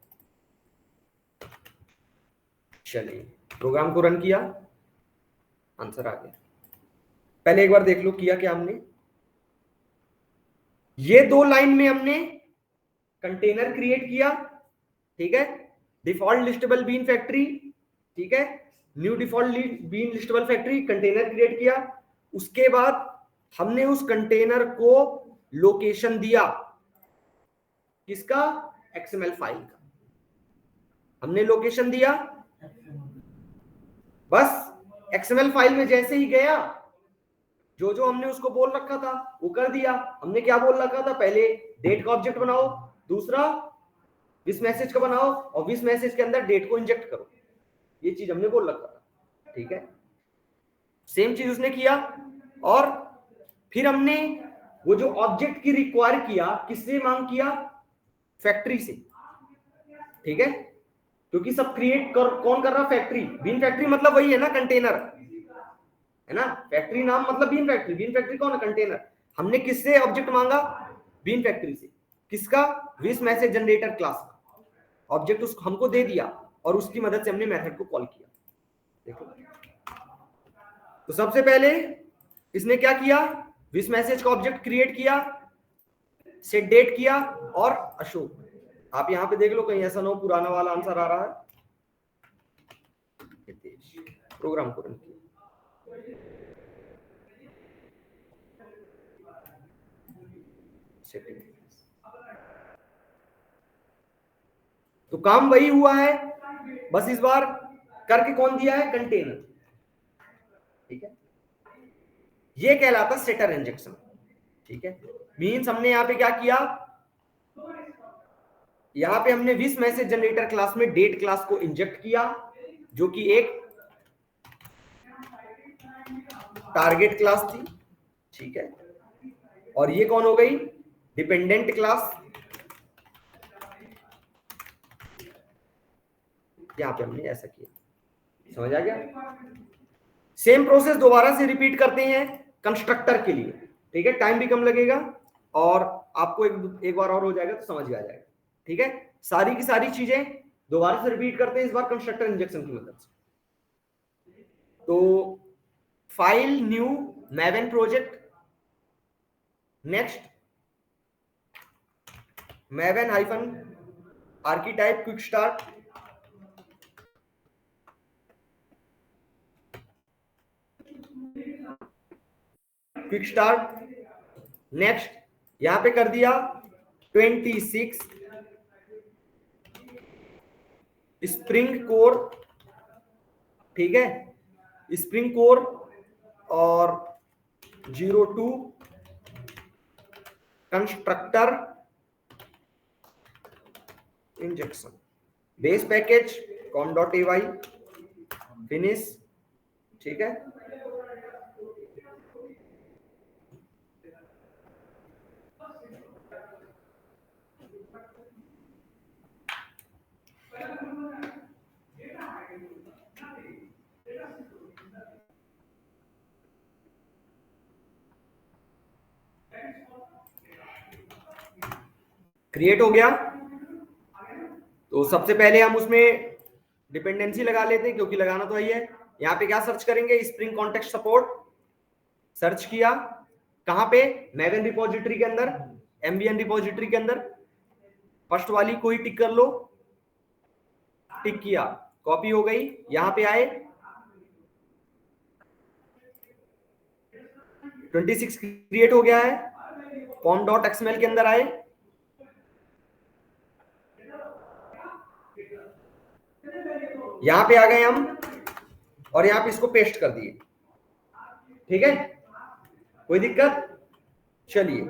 चलिए प्रोग्राम को रन किया, आंसर आ गया। पहले एक बार देख लो किया क्या हमने। ये 2 लाइन में हमने कंटेनर क्रिएट किया, ठीक है, डिफॉल्ट लिस्टेबल बीन फैक्ट्री, ठीक है, new default bean listable factory, container create किया। उसके बाद हमने उस कंटेनर को लोकेशन दिया, किसका, एक्सएमएल फाइल का हमने लोकेशन दिया। बस एक्सएमएल फाइल में जैसे ही गया, जो जो हमने उसको बोल रखा था वो कर दिया। हमने क्या बोल रखा था, पहले डेट का ऑब्जेक्ट बनाओ, दूसरा विस मैसेज का बनाओ, और विस मैसेज के अंदर डेट को इंजेक्ट करो, ये चीज हमने बोल रखा था। ठीक है, सेम चीज उसने किया, और फिर हमने वो जो ऑब्जेक्ट की रिक्वायर किया, किससे मांग किया, फैक्ट्री से। ठीक है, क्योंकि सब क्रिएट कौन कर रहा, फैक्ट्री। बीन फैक्ट्री मतलब वही है ना, कंटेनर है ना, फैक्ट्री नाम मतलब बीन फैक्ट्री। बीन फैक्ट्री कौन है, कंटेनर। हमने किससे ऑब्जेक्ट मांगा, बीन फैक्ट्री से। किसका, विस मैसेज जनरेटर क्लास का ऑब्जेक्ट उसको हमको दे दिया, और उसकी मदद से हमने मेथड को कॉल किया। देखो, तो सबसे पहले इसने क्या किया, विस मैसेज का ऑब्जेक्ट क्रिएट किया, सेट डेट किया, और अशोक। आप यहां पे देख लो कहीं ऐसा ना हो पुराना वाला आंसर आ रहा है। प्रोग्राम को रन किया, तो काम वही हुआ है, बस इस बार करके कौन दिया है, कंटेनर। ठीक है, ये कहलाता सेटर इंजेक्शन। ठीक है। मीन्स हमने यहाँ पे क्या किया, यहाँ पे हमने विस मैसेज जनरेटर क्लास में डेट क्लास को इंजेक्ट किया, जो कि एक टारगेट क्लास थी, ठीक है। और ये कौन हो गई, डिपेंडेंट क्लास। यहाँ पे हमने ऐसा किया, समझ आ गया। सेम प्रोसेस दोबारा से रिपीट करते हैं कंस्ट्रक्टर के लिए, ठीक है। टाइम भी कम लगेगा और आपको एक बार और हो जाएगा तो समझ में आ जाएगा, ठीक है। सारी की सारी चीजें दोबारा से रिपीट करते हैं, इस बार कंस्ट्रक्टर इंजेक्शन की मदद से। तो file new Maven project, next Maven hyphen archetype quick start, quick start. Next यहां पे कर दिया 26 स्प्रिंग कोर, ठीक है, स्प्रिंग कोर और 02 constructor injection, base package com.ay finish, ठीक है। क्रिएट हो गया। तो सबसे पहले हम उसमें डिपेंडेंसी लगा लेते हैं, क्योंकि लगाना तो ही है। यहाँ पे क्या सर्च करेंगे, स्प्रिंग कॉन्टेक्स्ट सपोर्ट सर्च किया, कहां पे, मैवन रिपोजिटरी के अंदर, एमबीएन रिपोजिटरी के अंदर, फर्स्ट वाली कोई टिक कर लो, टिक किया, कॉपी हो गई। यहां पे आए 26 क्रिएट हो गया है, pom.xml के अंदर आए, यहां पे आ गए हम और यहां पे इसको पेस्ट कर दिए, ठीक है। कोई दिक्कत, चलिए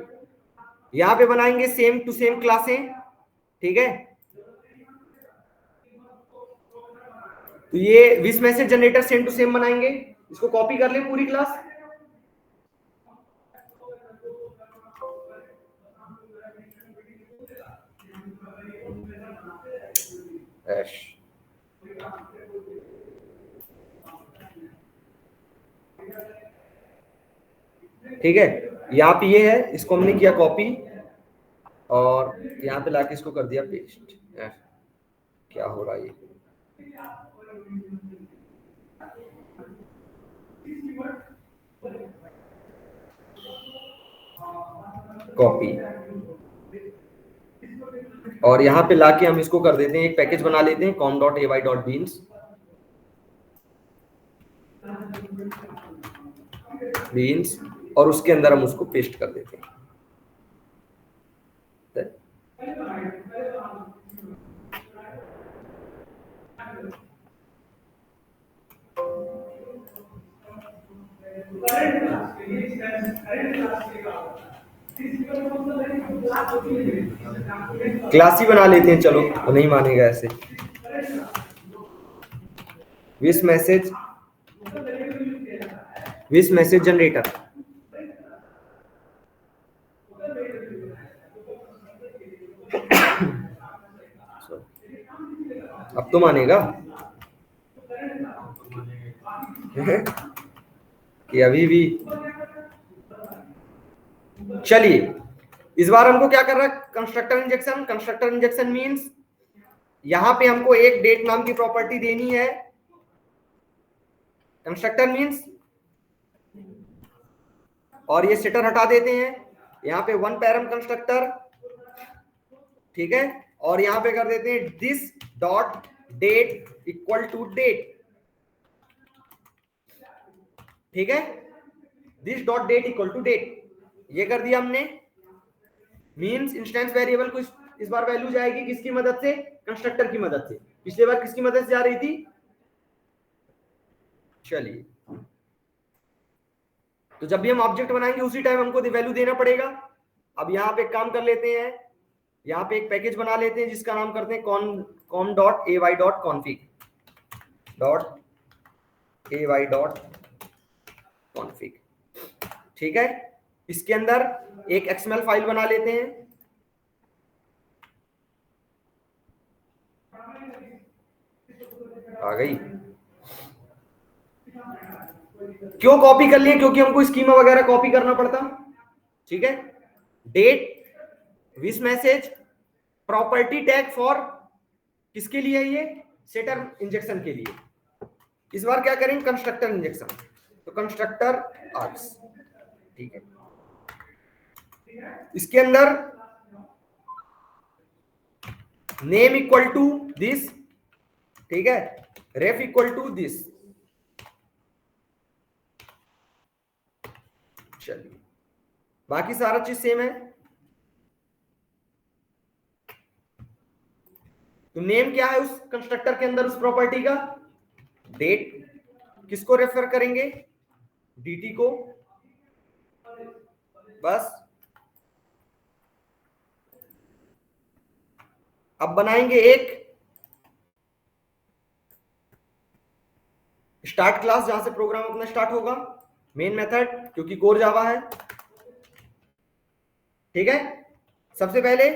यहां पे बनाएंगे सेम टू सेम क्लासें, ठीक है। तो ये wish message generator same to same बनाएंगे, इसको कॉपी कर ले पूरी क्लास, ठीक है। यहाँ पे ये है, इसको हमने किया कॉपी और यहाँ पे लाके इसको कर दिया पेस्ट। क्या हो रहा है ये, कॉपी, और यहाँ पे लाके हम इसको कर देते हैं, एक पैकेज बना लेते हैं com.ay.beans, बीन्स, और उसके अंदर हम उसको पेस्ट कर देते हैं। क्लास ही बना लेते हैं, चलो, वो नहीं मानेगा ऐसे। विस मैसेज जनरेटर, अब तो मानेगा कि अभी भी। चलिए इस बार हमको क्या कर रहा है, constructor injection. Constructor injection means यहां पे हमको एक डेट नाम की प्रॉपर्टी देनी है। कंस्ट्रक्टर मींस, और ये सेटर हटा देते हैं, यहाँ पे वन पैरम कंस्ट्रक्टर, ठीक है, और यहाँ पे कर देते हैं this dot date equal to date, ठीक है, this dot date equal to date, ये कर दिया हमने। मींस इंस्टेंस वेरिएबल को इस बार वैल्यू जाएगी किसकी मदद से, कंस्ट्रक्टर की मदद से। पिछले बार किसकी मदद से जा रही थी, चलिए तो जब भी हम ऑब्जेक्ट बनाएंगे उसी टाइम हमको वैल्यू देना पड़ेगा। अब यहाँ पे एक काम कर लेते हैं, यहाँ पे एक पैकेज बना लेते हैं जिसका नाम करते हैं com.ay.config. ठीक है, इसके अंदर एक XML फाइल बना लेते हैं। आ गई। क्यों कॉपी कर लिए? क्योंकि हमको स्कीमा वगैरह कॉपी करना पड़ता। ठीक है, date, wish message, property tag for किसके लिए है ये? सेटर इंजेक्शन के लिए। इस बार क्या करेंगे? Constructor injection. तो कंस्ट्रक्टर आर्ग्स, ठीक है, इसके अंदर नेम इक्वल टू दिस, ठीक है, रेफ इक्वल टू दिस। चलिए, बाकी सारा चीज सेम है। तो नेम क्या है उस कंस्ट्रक्टर के अंदर, उस प्रॉपर्टी का? डेट, किसको रेफर करेंगे? डीटी को, बस। अब बनाएंगे एक स्टार्ट क्लास जहां से प्रोग्राम अपना स्टार्ट होगा, मेन मेथड, क्योंकि कोर जावा है। ठीक है, सबसे पहले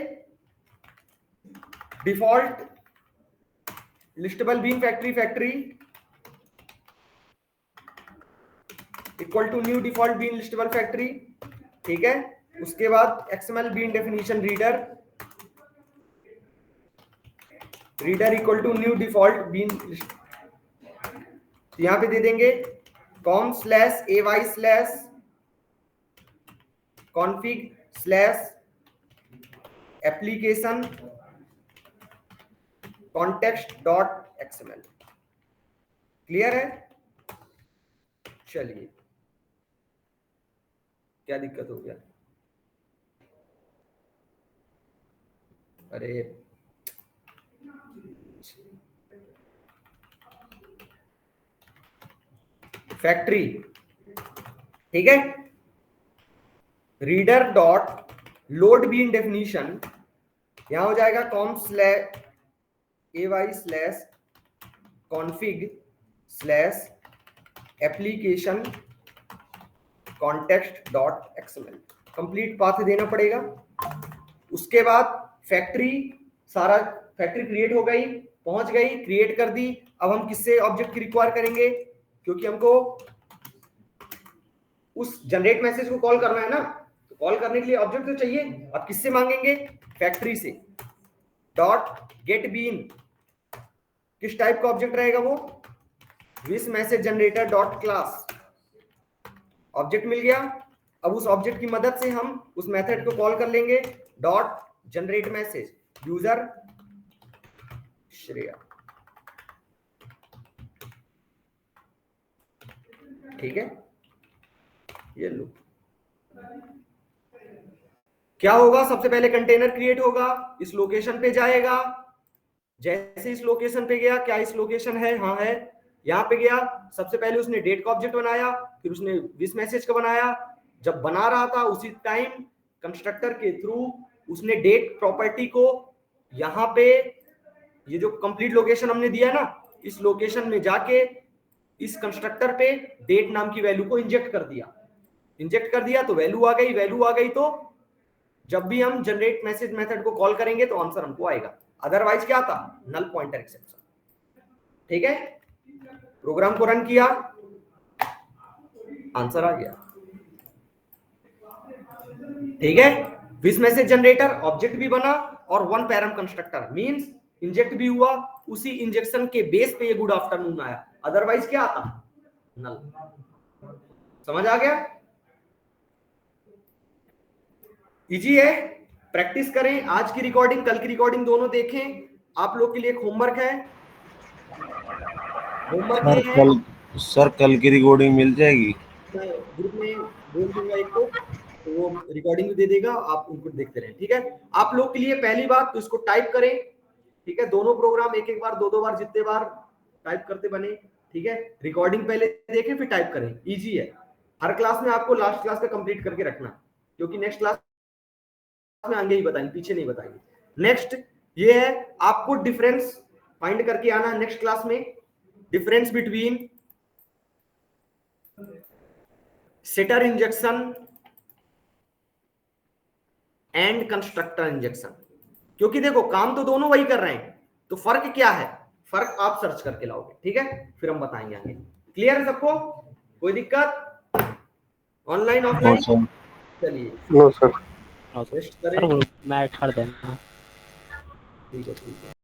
default listable bean factory equal to new default bean listable factory. ठीक है, उसके बाद XML bean definition reader equal to new default bean. यहां पे दे देंगे com/ay/config/application context.xml। क्लियर है? चलिए, क्या दिक्कत हो गया? अरे फैक्ट्री, ठीक है, reader dot load bean definition, यहां हो जाएगा com/ay/config/application context.xml। कंप्लीट पाथ देना पड़ेगा। उसके बाद फैक्ट्री, सारा फैक्ट्री क्रिएट हो गई, पहुंच गई, क्रिएट कर दी। अब हम किससे ऑब्जेक्ट की रिक्वायर करेंगे? क्योंकि हमको उस जनरेट मैसेज को कॉल करना है ना, तो कॉल करने के लिए ऑब्जेक्ट तो चाहिए। अब किससे मांगेंगे? फैक्ट्री से। डॉट गेट बीन, किस टाइप का ऑब्जेक्ट रहेगा वो? Wish message generator dot class. Object मिल गया। अब उस ऑब्जेक्ट की मदद से हम उस मेथड को कॉल कर लेंगे। Dot generate message user Shreya. ठीक है, ये लो। क्या होगा? सबसे पहले कंटेनर क्रिएट होगा, इस लोकेशन पे जाएगा। जैसे इस लोकेशन पे गया, क्या इस लोकेशन है? हाँ है। यहां पे गया, सबसे पहले उसने डेट का ऑब्जेक्ट बनाया, फिर उसने विश मैसेज का बनाया। जब बना रहा था उसी टाइम कंस्ट्रक्टर के थ्रू उसने डेट प्रॉपर्टी को यहां पे, ये जो कंप्लीट लोकेशन हमने दिया ना, इस लोकेशन में जाके इस कंस्ट्रक्टर पे डेट नाम की वैल्यू को इंजेक्ट कर दिया तो वैल्यू आ गई। तो जब भी हम जनरेट मैसेज मेथड को कॉल करेंगे तो आंसर हमको आएगा। अदरवाइज क्या था? Null pointer exception. ठीक है, प्रोग्राम को रन किया, आंसर आ गया। ठीक है, विश मैसेज जनरेटर ऑब्जेक्ट भी बना और one param constructor means inject भी हुआ। उसी इंजेक्शन के बेस पे ये गुड आफ्टरनून आया। अदरवाइज क्या आता? नल। समझ आ गया? इजी है, प्रैक्टिस करें। आज की रिकॉर्डिंग, कल की रिकॉर्डिंग दोनों देखें। आप लोग के लिए एक होमवर्क है। होमवर्क ये है, सर कल की रिकॉर्डिंग मिल जाएगी? मैं ग्रुप में बोल दूंगा एक को, तो वो रिकॉर्डिंग दे देगा, आप उनको देखते रहें। ठीक है, आप लोग के लिए पहली बात तो इसको टाइप करें। ठीक है, दोनों प्रोग्राम एक बार, दो बार, जितने बार टाइप करते बने। ठीक है, रिकॉर्डिंग पहले देखें फिर टाइप करें, इजी है। हर क्लास में आपको लास्ट क्लास का कंप्लीट करके रखना, क्योंकि नेक्स्ट क्लास में आगे ही बताएंगे, पीछे नहीं बताएंगे। नेक्स्ट ये है आपको डिफरेंस फाइंड करके आना है नेक्स्ट क्लास में, difference between setter injection and constructor injection. क्योंकि देखो काम तो दोनों वही कर रहे हैं, तो फर्क क्या है, फर्क आप सर्च करके लाओगे, ठीक है, फिर हम बताएंगे आगे। क्लियर है सबको, कोई दिक्कत ऑनलाइन ऑफलाइन? चलिए नो सर। रेस्ट करें, मैं कर देना। ठीक है ठीक है।